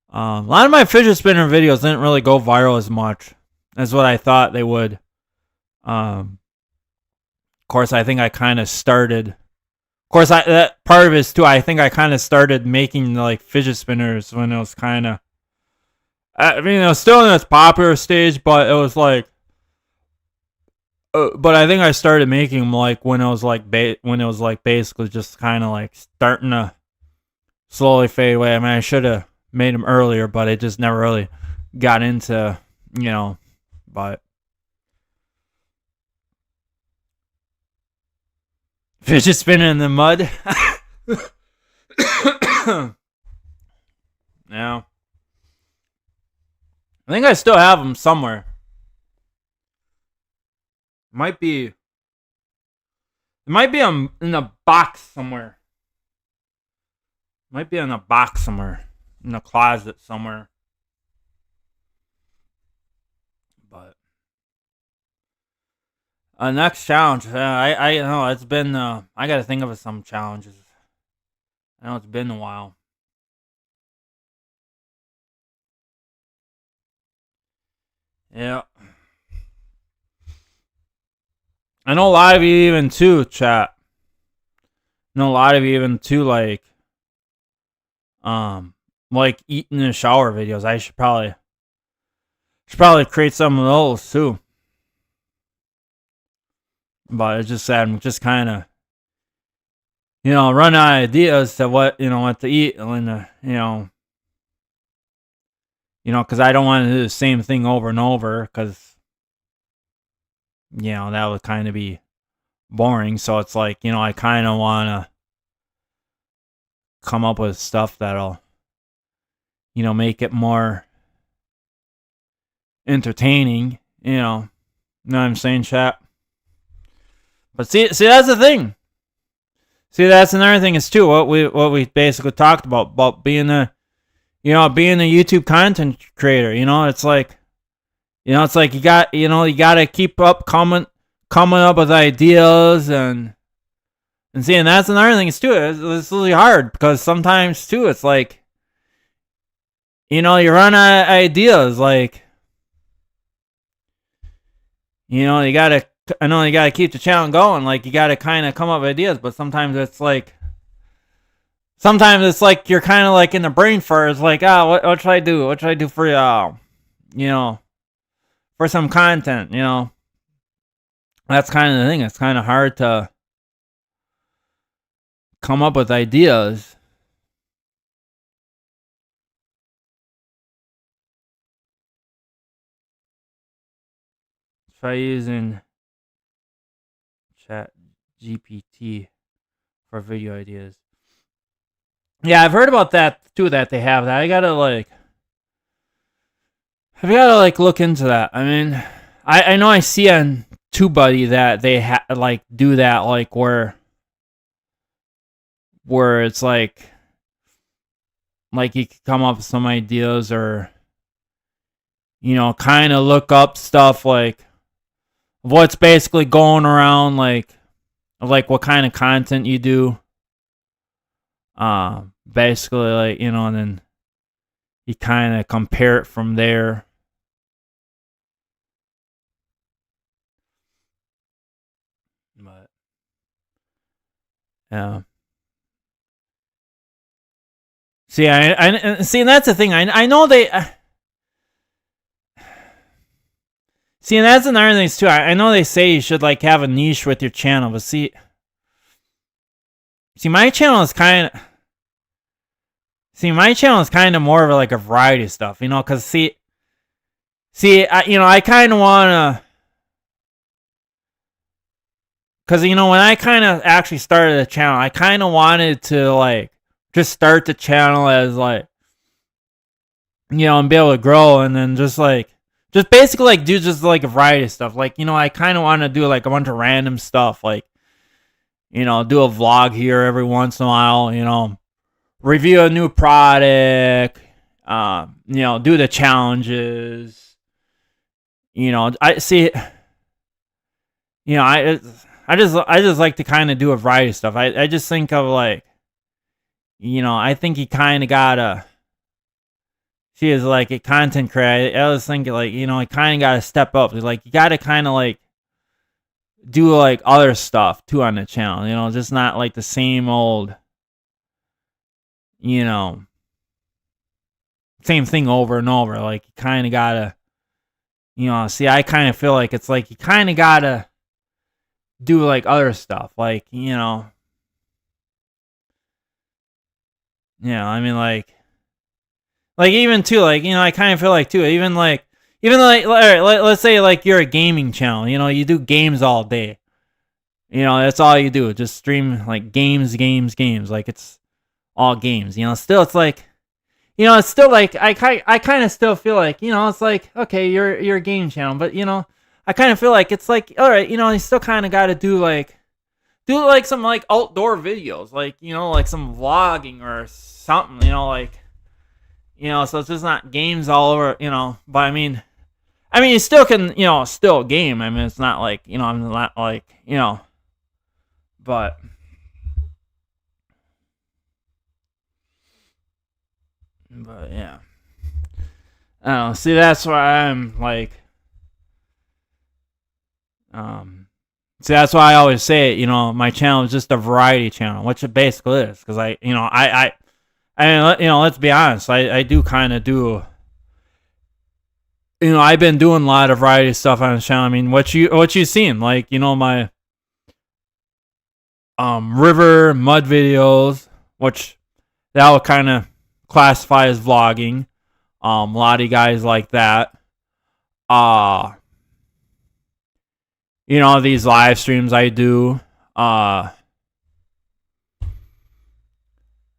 a lot of my fidget spinner videos didn't really go viral as much as what I thought they would. Of course, I think I kind of started. Of course, that part of it is too. I think I kind of started making like fidget spinners when it was kind of. I mean, it was still in its popular stage, but it was like. But I think I started making them like when it was like basically just kind of like starting to slowly fade away. I mean, I should have made them earlier, but it just never really got into, but fidget spinning in the mud. Yeah. I think I still have them somewhere. It might be in a box somewhere. Might be in a box somewhere. In a closet somewhere. But next challenge. I know it's been. I got to think of some challenges. I know it's been a while. Yeah. I know a lot of you even too, chat. I know a lot of you even too like eating in the shower videos. I should probably create some of those too. But it's just that I'm just kind of, run out of ideas to what to eat, and because I don't want to do the same thing over and over, because that would kind of be boring. So it's like, I kind of want to come up with stuff that'll, make it more entertaining. Know what I'm saying, chat? But see, that's the thing. See, that's another thing is too what we basically talked about being a YouTube content creator. It's like, it's like you got to keep up coming up with ideas and see, and that's another thing is too. It's really hard because sometimes too it's like, you run out of ideas. Like, you gotta. I know you gotta keep the channel going. Like, you gotta kind of come up with ideas, but sometimes it's like you're kind of like in the brain first. Like, what should I do? What should I do for for some content? That's kind of the thing. It's kind of hard to come up with ideas. Try using Chat GPT for video ideas. Yeah, I've heard about that too. That they have that. I've got to look into that. I mean, I know I see on TubeBuddy that they do that, like where it's like you could come up with some ideas, or kind of look up stuff like what's basically going around, like what kind of content you do. Basically, like, and then you kind of compare it from there. But yeah. See, I see, and that's the thing. I know they. See, and that's another thing too. I know they say you should like have a niche with your channel, but see, my channel is kind of. See, my channel is kind of more of like a variety of stuff, because see, I kind of want to, because when I kind of actually started the channel, I kind of wanted to like just start the channel as like, and be able to grow, and then just basically like do just like a variety of stuff. Like, I kind of want to do like a bunch of random stuff, like, do a vlog here every once in a while, review a new product, do the challenges, I see. I just like to kind of do a variety of stuff. I just think of like, I think you kind of gotta. She is like a content creator. I was thinking like, I kind of gotta step up. Like you gotta kind of like do like other stuff too on the channel. Just not like the same old, you know, same thing over and over. Like you kind of gotta, see. I kind of feel like it's like you kind of gotta do like other stuff. Like I mean like even too like I kind of feel like too even like all right, let's say like you're a gaming channel. You do games all day. That's all you do. Just stream like games. Like it's all games. Still it's like it's still like I kind of still feel like it's like okay you're a game channel, but I kind of feel like it's like all right you still kind of got to do like some like outdoor videos like like some vlogging or something like so it's just not games all over but I mean you still can still game. I mean it's not like I'm not like but yeah. I don't know. See, that's why I'm like, see, that's why I always say it. My channel is just a variety channel, which it basically is. Because I mean, let's be honest. I do kind of do. I've been doing a lot of variety stuff on the channel. I mean, what you seen? Like, my river mud videos, which that would kind of classify as vlogging. A lot of guys like that. These live streams I do.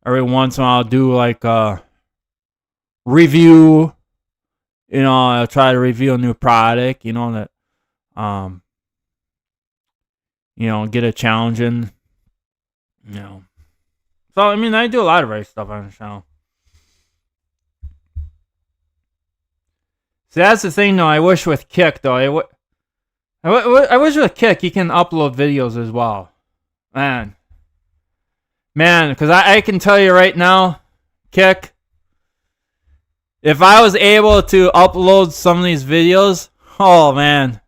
Every once in a while I'll do like a review. I'll try to review a new product, that get a challenge in. So I mean I do a lot of various stuff on the channel. See, that's the thing though. I wish with Kick though, I wish with Kick you can upload videos as well. Man, because I can tell you right now, Kick, if I was able to upload some of these videos, oh man,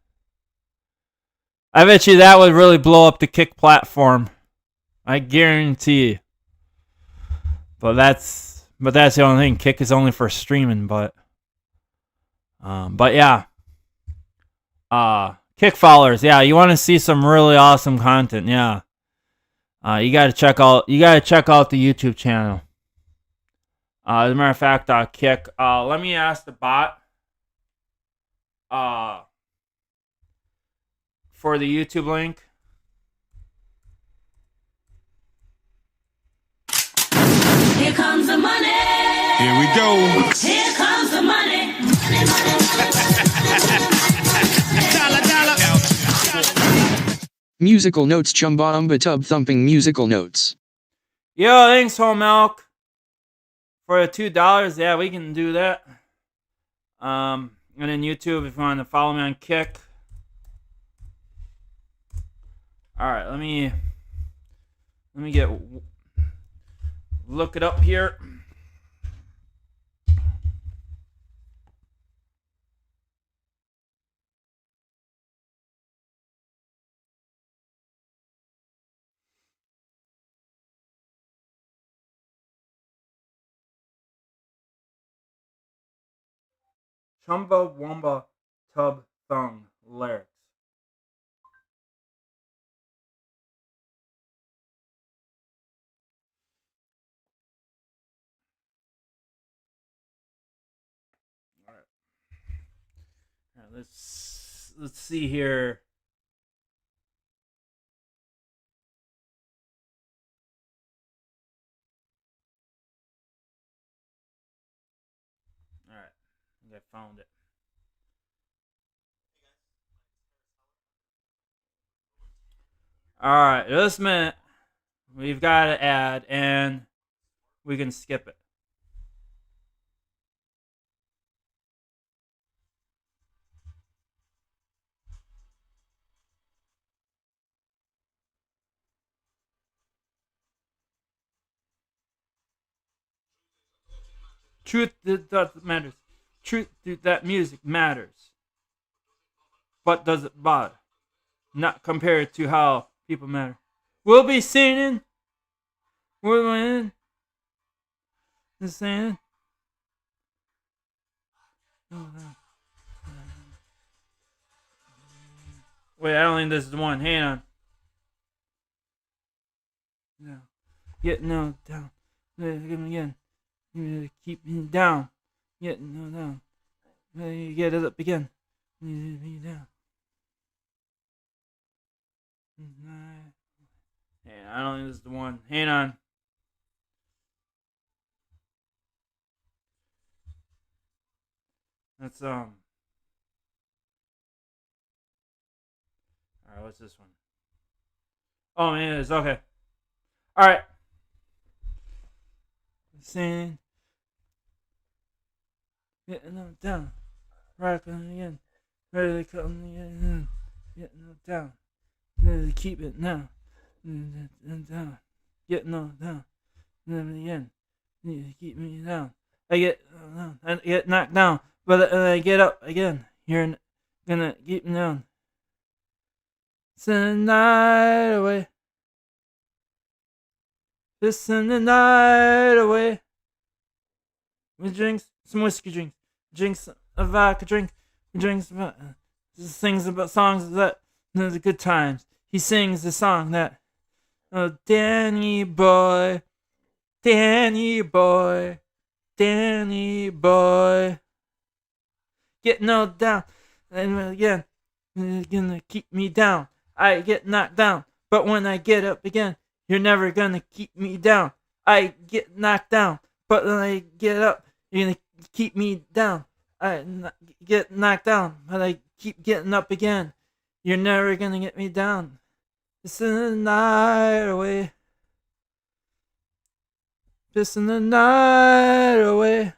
I bet you that would really blow up the Kick platform. I guarantee. But that's the only thing. Kick is only for streaming, but yeah. Kick followers, yeah. You want to see some really awesome content, yeah. You gotta check out the YouTube channel. As a matter of fact, Kick. Let me ask the bot. For the YouTube link. Here comes the money. Here we go. Here comes the money. Musical notes, Chumbawamba tub thumping musical notes. Yo, thanks, Home Milk. For the $2, yeah, we can do that. And then YouTube, if you want to follow me on Kick. Alright, let me look it up here. Chumbawamba tub thumb lyrics. All right, let's see here. All right, I think I found it. All right, this minute we've got to add, and we can skip it. Truth that matters. Truth that music matters. But does it bother? Not compared to how people matter. We'll be singing. We're winning. The singing. Wait, I don't think this is the one. Hang on. No. No, down. Again. Keep me down. No, down. Get it up again. Down. Yeah, I don't think this is the one. Hang on. That's Alright, what's this one? Oh man, it is. Okay. Alright. Sing. Getting down. Rocking again. Ready to come again. Getting down. Ready to keep it now. Down. Getting down. Again. Need to keep me down. I get knocked down, but I get up again. You're gonna keep me down. Send the night away. Just send the night away. We drink some whiskey drinks. Drink some a vodka drink. We drink some sings about songs that the good times. He sings the song that Danny boy, Danny boy, Danny boy. Getting all down. And again, you're gonna keep me down. I get knocked down. But when I get up again, you're never gonna keep me down. I get knocked down. But when I get up, you're gonna keep me down. I get knocked down. But I keep getting up again. You're never gonna get me down. Pissing the night away. Pissing the night away.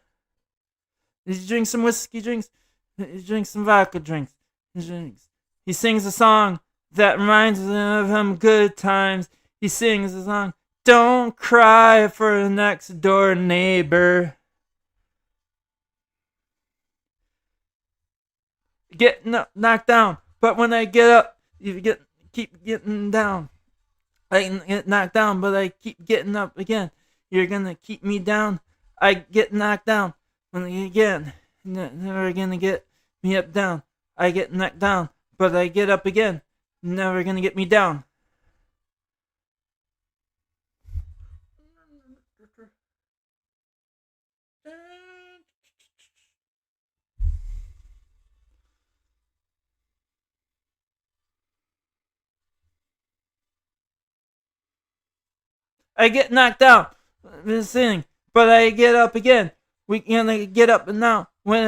Did you drink some whiskey drinks? He drinks some vodka drinks. He sings a song that reminds him of him good times. He sings a song, don't cry for the next door neighbor. Get knocked down, but when I get up, you keep getting down. I get knocked down, but I keep getting up again. You're gonna keep me down. I get knocked down when again. Never gonna get me up down. I get knocked down, but I get up again. Never gonna get me down. I get knocked down, singing, but I get up again. We gonna get up now. When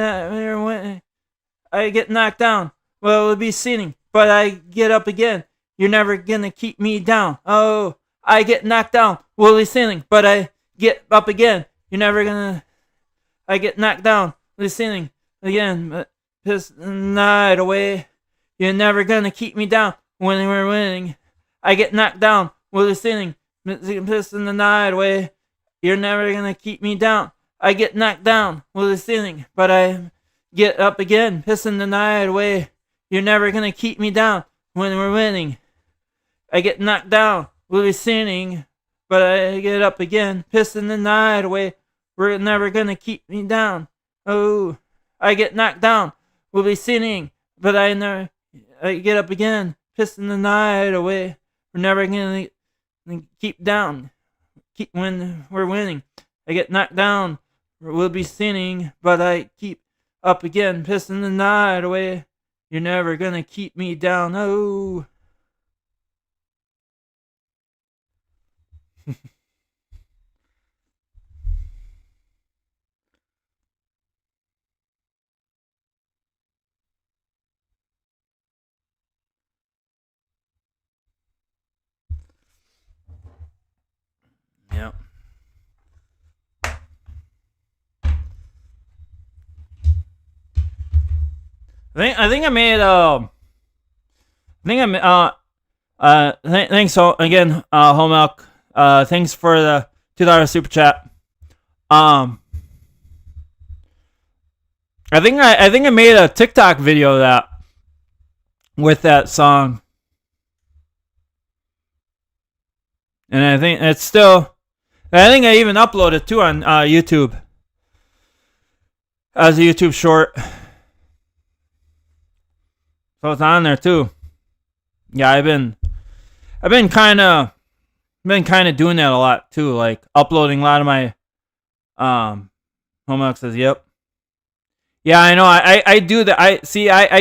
I get knocked down, well, it'll be singing, but I get up again. You're never gonna keep me down. Oh, I get knocked down, will be singing, but I get up again. You're never gonna. I get knocked down, will be singing again. But just night away. You're never gonna keep me down when we're winning. I get knocked down, will be singing. Pissing the night away. You're never gonna keep me down. I get knocked down with the ceiling, but I get up again, pissing the night away. You're never gonna keep me down when we're winning. I get knocked down with the ceiling, but I get up again, pissing the night away. We're never gonna keep me down. Oh, I get knocked down with the ceiling, but I get up again, pissing the night away. We're never gonna keep down. When we're winning, I get knocked down. We'll be sinning, but I keep up again, pissing the night away. You're never gonna keep me down. Oh. Yep. I think I made thanks so again, Home Milk. Thanks for the $2 super chat. I think I made a TikTok video that with that song. And I think it's still, I think I even uploaded too on YouTube as a YouTube short. So it's on there too. Yeah, I've been kind of doing that a lot too, like uploading a lot of my Homework says, "Yep." Yeah, I know. I do that. I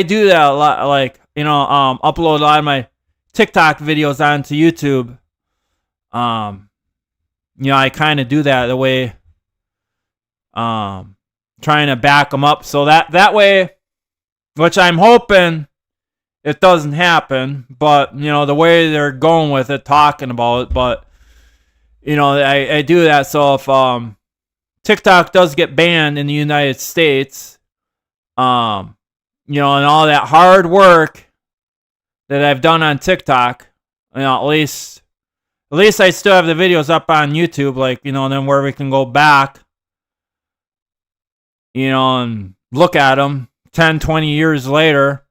do that a lot. Like, upload a lot of my TikTok videos onto YouTube. I kind of do that the way, trying to back them up so that way, which I'm hoping it doesn't happen. But the way they're going with it, talking about it. But I do that so if TikTok does get banned in the United States, and all that hard work that I've done on TikTok, at least I still have the videos up on YouTube, like, then where we can go back, and look at them 10, 20 years later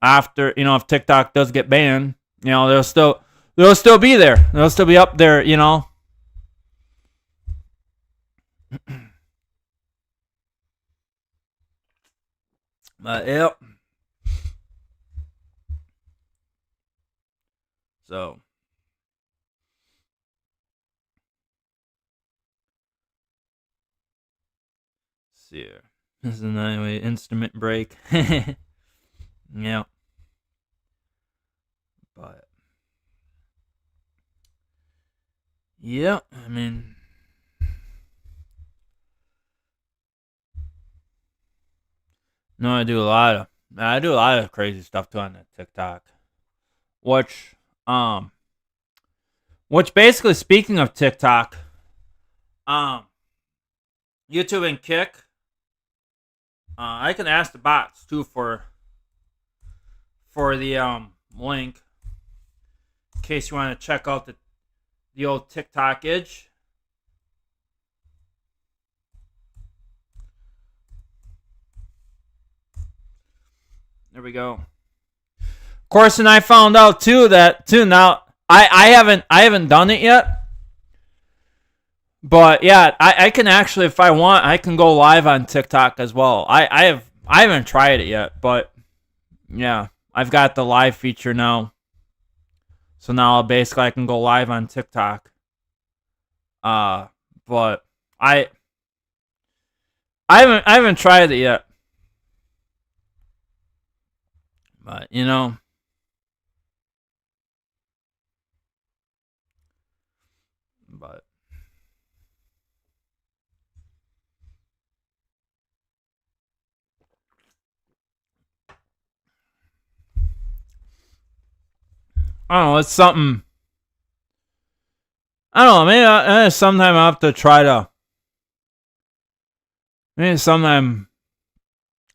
after, if TikTok does get banned, they'll still be there. They'll still be up there, Yep. So. Let's see here. This is an anyway instrument break. Yeah. But. Yeah, I mean. No, I do a lot of crazy stuff too on the TikTok. Which basically, speaking of TikTok, YouTube and Kick, I can ask the bots too for the link in case you want to check out the old TikTok edge. There we go. Of course, and I found out too now I haven't done it yet. But yeah, I can actually, if I want, I can go live on TikTok as well. I haven't tried it yet, but yeah, I've got the live feature now. So now basically I can go live on TikTok. But I haven't tried it yet. But but I don't know, it's something. I don't know, maybe sometime I'll have to try to. Maybe sometime.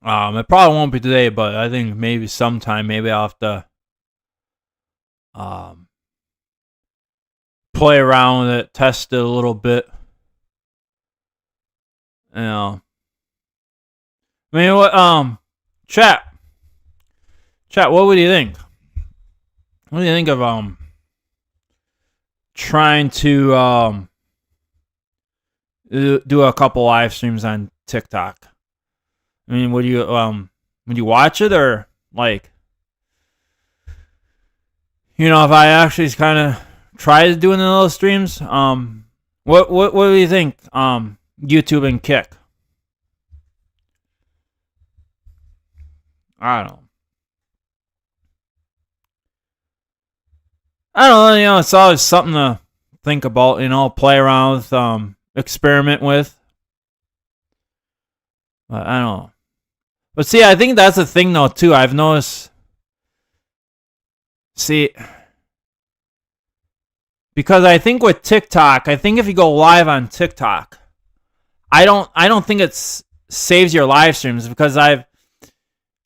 It probably won't be today, but I think maybe sometime, maybe I'll have to play around with it, test it a little bit. I mean, what, chat, what would you think? What do you think of, trying to, do a couple live streams on TikTok? I mean, would you watch it, or like, if I actually kind of tried doing those streams, what do you think, YouTube and Kick? I don't know, it's always something to think about, play around with, experiment with. But I don't know. But see, I think that's the thing though too. I've noticed. See, because I think with TikTok, I think if you go live on TikTok, I don't think it saves your live streams, because when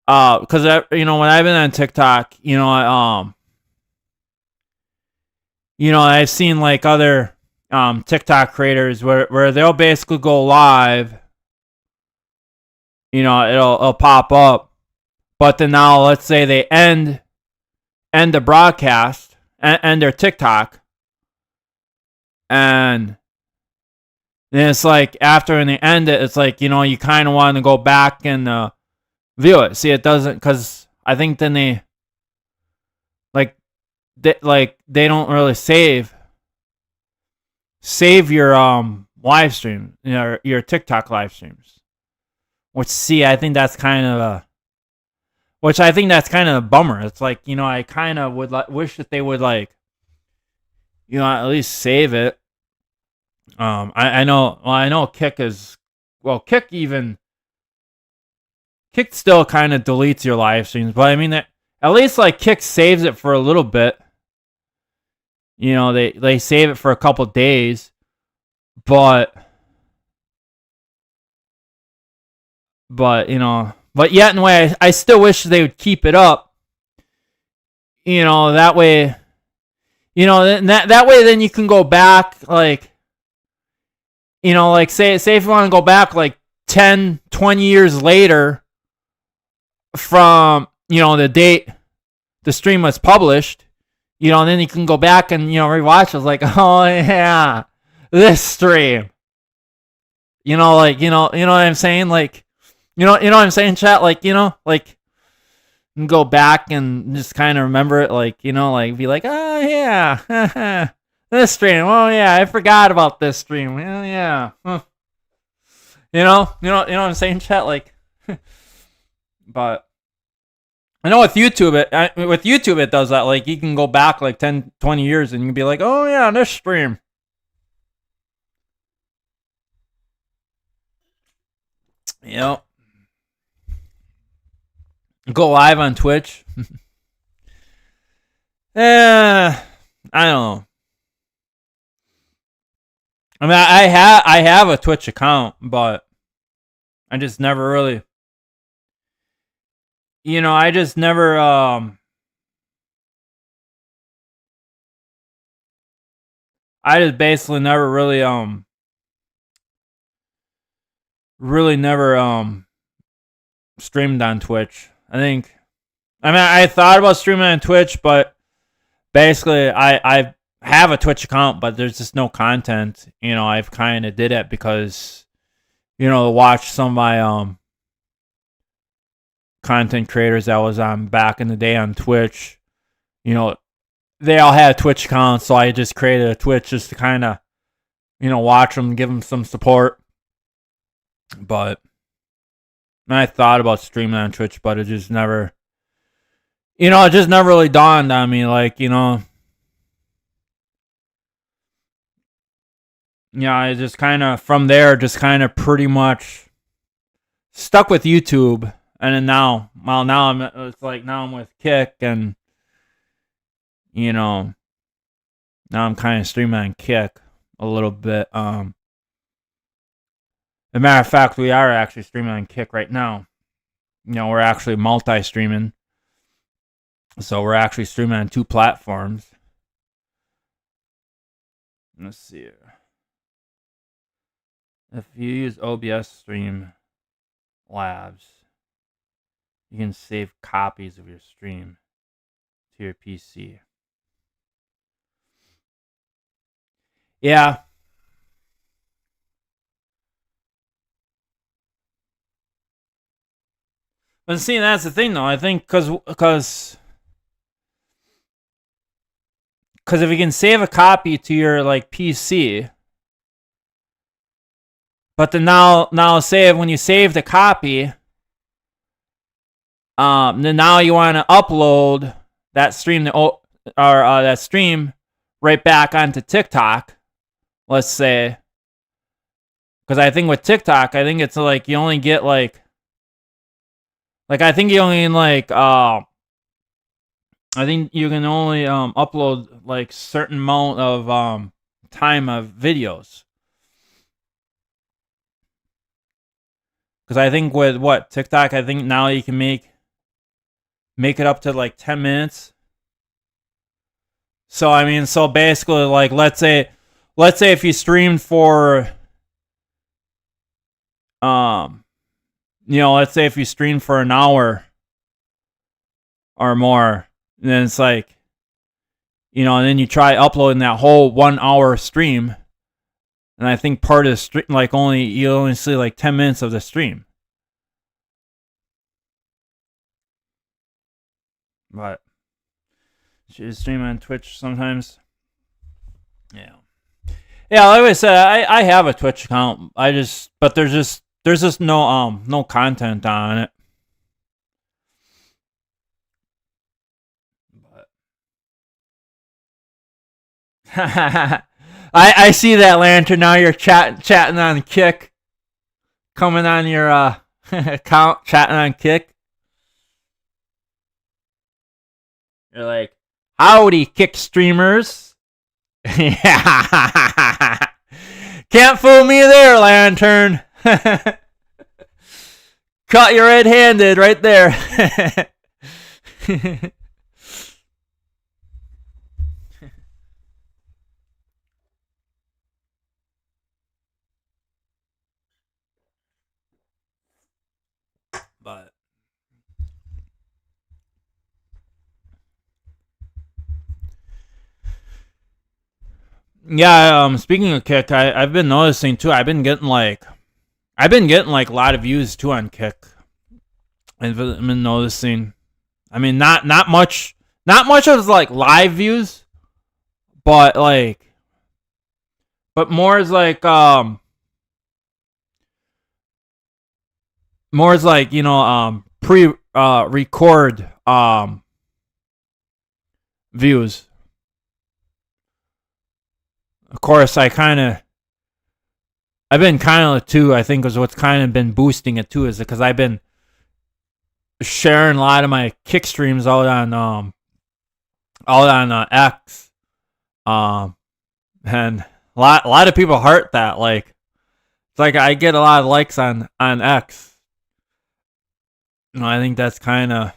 I've been on TikTok, I've seen like other TikTok creators where they'll basically go live, it'll pop up. But then now, let's say they end the broadcast, end their TikTok, and then it's like after when they end it, it's like, you kind of want to go back and view it. See, it doesn't, because I think then they don't really save your live stream, your TikTok live streams. Which, see, I think that's kind of a bummer. It's like, I kind of would wish that they would at least save it. I know Kick still kind of deletes your live streams, but I mean that at least Kick saves it for a little bit. They save it for a couple days, but yet in a way, I still wish they would keep it up. That way, that way then you can go back, say if you want to go back 10, 20 years later from, the date the stream was published, and then you can go back and, rewatch it. It's like, oh yeah, this stream. You know what I'm saying? You know what I'm saying, chat? And go back and just kind of remember it, be like, oh yeah, this stream. Oh yeah, I forgot about this stream. Well, yeah. You know what I'm saying, chat? But I know with YouTube it does that. You can go back 10, 20 years and you can be like, oh yeah, this stream. Go live on Twitch. I don't know. I mean, I have a Twitch account, but I just never really, I just never, I just basically never really, streamed on Twitch. I thought about streaming on Twitch, but basically I have a Twitch account, but there's just no content. I've kind of did it because, to watch some of my content creators that was on back in the day on Twitch. They all had Twitch accounts, so I just created a Twitch just to kind of, watch them, give them some support. But I thought about streaming on Twitch, but it just never, it just never really dawned on me. I just kind of, from there, just kind of pretty much stuck with YouTube. And then now I'm with Kick, and, now I'm kind of streaming on Kick a little bit. As a matter of fact, we are actually streaming on Kick right now. We're actually multi-streaming. So we're actually streaming on 2 platforms. Let's see here. If you use OBS Stream Labs, you can save copies of your stream to your PC. Yeah. But see, that's the thing, though. I think because if you can save a copy to your PC, but then now say when you save the copy, then now you want to upload that stream that stream right back onto TikTok. Let's say, because I think with TikTok, I think it's you only get I think you only I think you can only upload certain amount of time of videos. Because I think with TikTok, I think now you can make it up to 10 minutes. So I mean, so basically, let's say if you streamed for let's say if you stream for an hour or more, and then it's like, and then you try uploading that whole 1 hour stream, and I think part of the stream, like you only see like 10 minutes of the stream. But should stream on Twitch sometimes. Yeah. Yeah, like I said, I have a Twitch account. But there's just no content on it. But I see that, Lantern. Now you're chatting on Kick. Coming on your account, chatting on Kick. You're like, howdy, Kick streamers. Yeah. Can't fool me there, Lantern. Caught you red-handed right there. But yeah, speaking of Kick, I've been noticing too. I've been getting like a lot of views too on Kick. I've been noticing. I mean, not much of like live views, but more is like pre-record views. Of course, I've been kind of too. I think is what's kind of been boosting it too, is because I've been sharing a lot of my Kick streams out on X, and a lot of people heart that. Like, it's like I get a lot of likes on X. I think that's kind of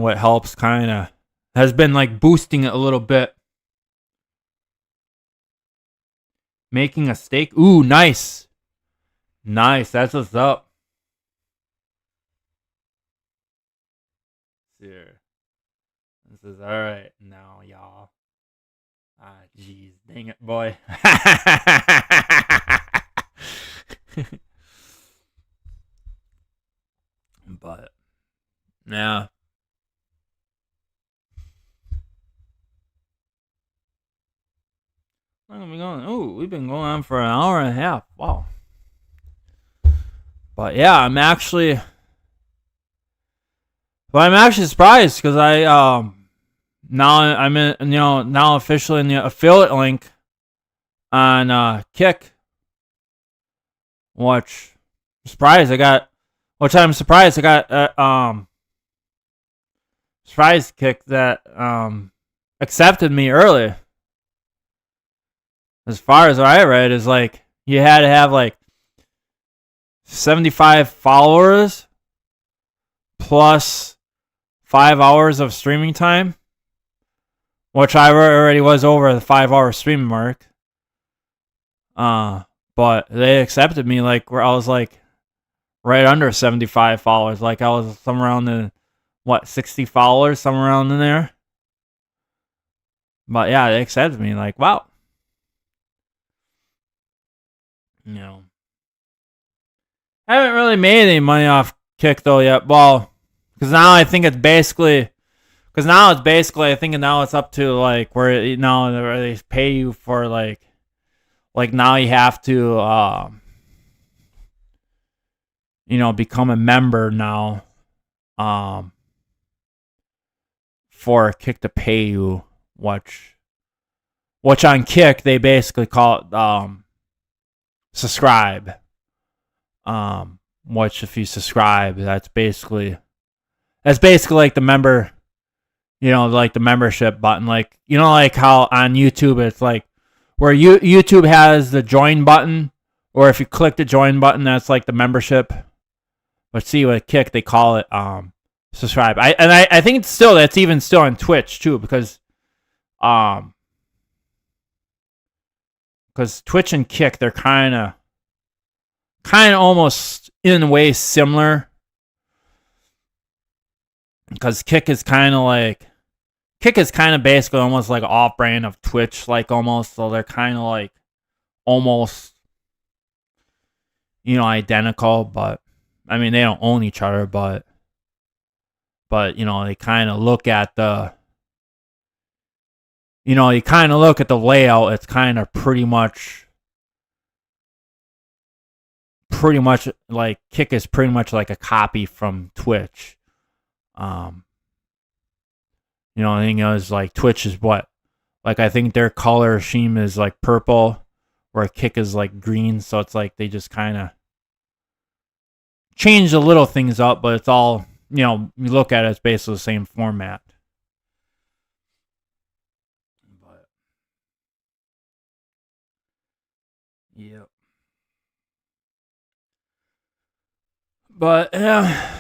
what helps. Has been like boosting it a little bit. Making a steak. Ooh, nice. Nice. That's what's up. Here. This is alright now, y'all. Ah, jeez. Dang it, boy. But, yeah. We've been going on for an hour and a half. Wow. But yeah, I'm actually surprised because now officially in the affiliate link on Kick, which I'm surprised I got surprised Kick that accepted me early. As far as I read, is like you had to have like 75 followers plus 5 hours of streaming time, which I already was over the 5-hour streaming mark. But they accepted me like where I was like right under 75 followers. Like I was somewhere around the 60 followers, somewhere around in there. But yeah, they accepted me. Like, wow. I haven't really made any money off Kick though yet. Well, because now I think it's basically, I think now it's up to like where they pay you for like now you have to become a member now, for Kick to pay you, which on Kick they basically call it subscribe. Which if you subscribe, that's basically like the member, like the membership button, like like how on YouTube it's like where YouTube has the join button, or if you click the join button, that's like the membership. But see, with Kick they call it subscribe. I think that's even still on Twitch too, because Twitch and Kick, they're kind kind of almost in a way similar, because Kick is kind of basically almost like an off-brand of Twitch, like almost. So they're kind of like almost, identical, but I mean they don't own each other, but they kind of look at the, you kind of look at the layout. It's kind of pretty much like Kick is pretty much like a copy from Twitch. I think it was like Twitch is what, like I think their color scheme is like purple, where Kick is like green. So it's like they just kind of change the little things up, but it's all, you look at it, it's basically the same format. But yep. But yeah.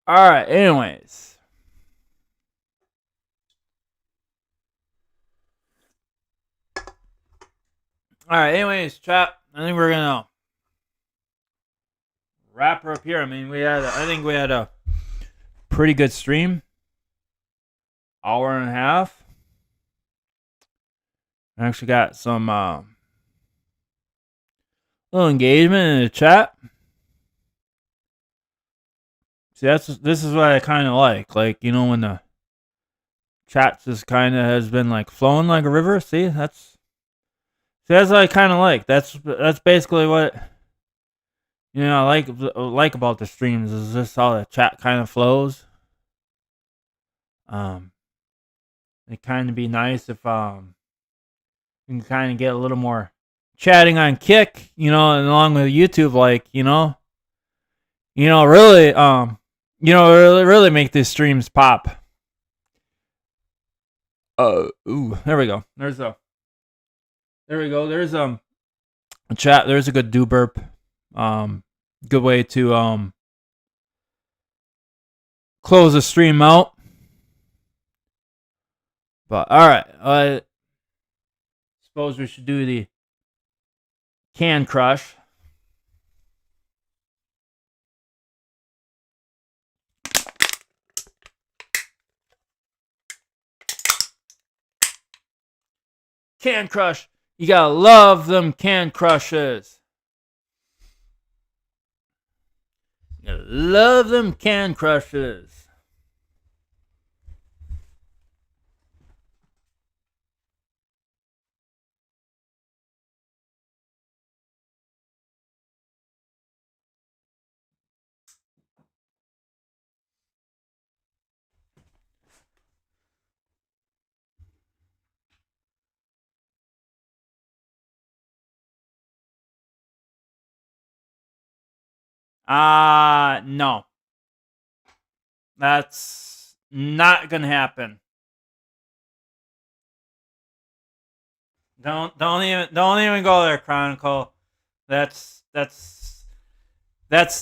All right. Anyways. All right. Anyways, chat. I think we're gonna wrap her up here. I mean, I think we had a pretty good stream. Hour and a half. I actually got some little engagement in the chat. See, this is what I kind of like. Like, when the chat just kind of has been like flowing like a river. See, that's what I kind of like. That's basically what I like about the streams, is just how the chat kind of flows. It kind of be nice if you can kind of get a little more chatting on Kick, and along with YouTube, like really make these streams pop. Ooh, there we go. There's a chat. There's a good do burp. Good way to close the stream out. But all right, I suppose we should do the can crush. Can crush. You gotta love them can crushes. You gotta love them can crushes. No. That's not gonna happen. Don't even go there, Chronicle. That's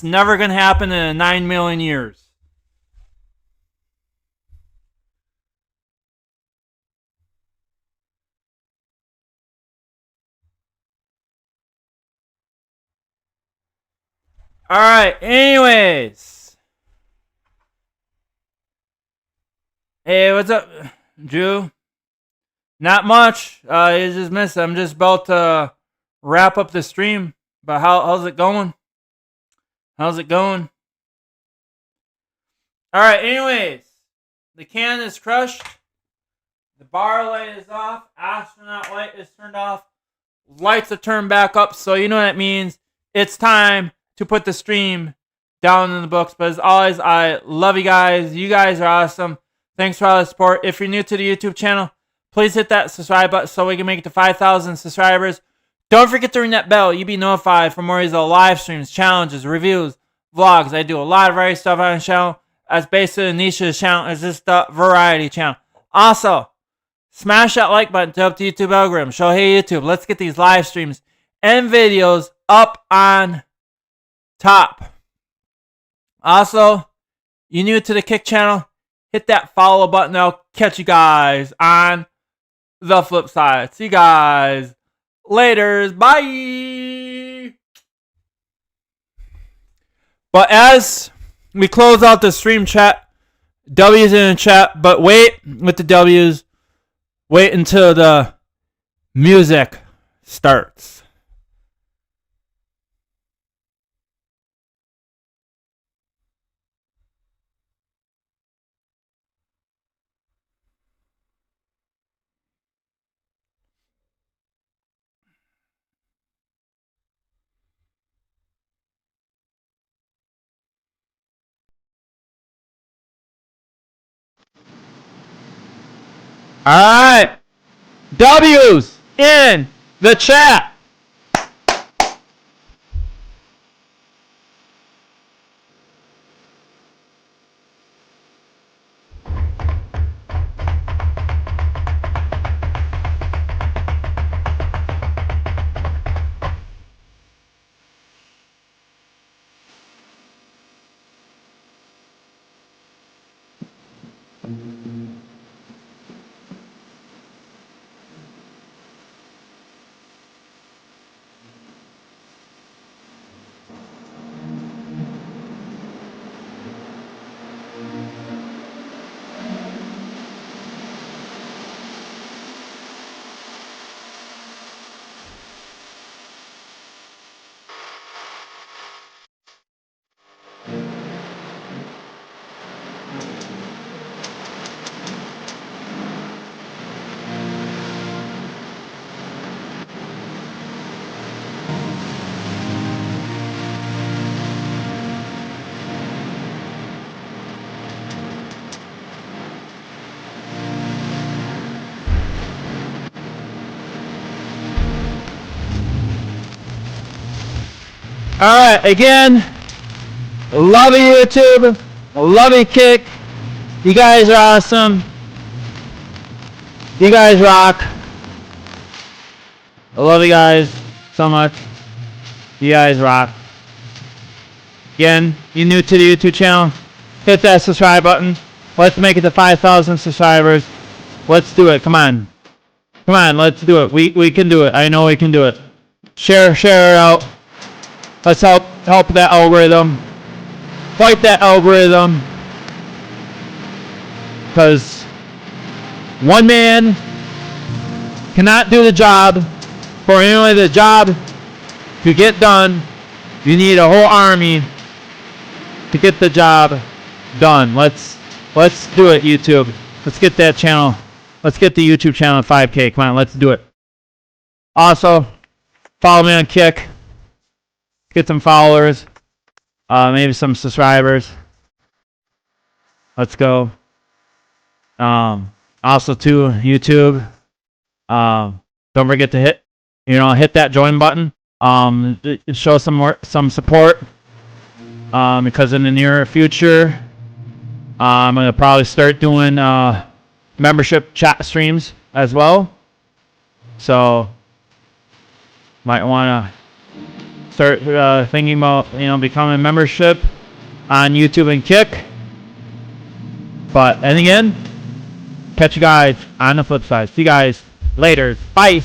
never gonna happen in 9 million years. All right. Anyways, hey, what's up, Drew? Not much. You just missed it. I'm just about to wrap up the stream. But how's it going? How's it going? All right. Anyways, the can is crushed. The bar light is off. Astronaut light is turned off. Lights are turned back up. So you know what that means. It's time to put the stream down in the books. But as always, I love you guys. You guys are awesome. Thanks for all the support. If you're new to the YouTube channel, please hit that subscribe button so we can make it to 5,000 subscribers. Don't forget to ring that bell. You'll be notified for more of these live streams, challenges, reviews, vlogs. I do a lot of variety stuff on the channel. That's basically the niche of the channel. It's just a variety channel. Also, smash that like button to help the YouTube algorithm. Show, hey YouTube, let's get these live streams and videos up on top. Also, you new to the Kick channel, hit that follow button. I'll catch you guys on the flip side. See you guys Laters. Bye. But as we close out the stream chat, W's in the chat, but wait with the W's. Wait until the music starts. Alright. W's in the chat. Alright, again, love you, YouTube. Love you, Kick. You guys are awesome. You guys rock. I love you guys so much. You guys rock. Again, you new to the YouTube channel, hit that subscribe button. Let's make it to 5,000 subscribers. Let's do it. Come on. Come on, let's do it. We can do it. I know we can do it. Share it out. Let's help that algorithm. Fight that algorithm. Because one man cannot do the job. For anyway the job to get done, you need a whole army to get the job done. Let's do it, YouTube. Let's get that channel. Let's get the YouTube channel at 5K. Come on, let's do it. Also, follow me on Kick. Get some followers. Maybe some subscribers. Let's go. Also to YouTube. Don't forget to hit that join button. Show some support. Because in the near future, I'm gonna probably start doing membership chat streams as well. So might wanna start thinking about becoming membership on YouTube and Kick. And again, catch you guys on the flip side. See you guys later. Bye.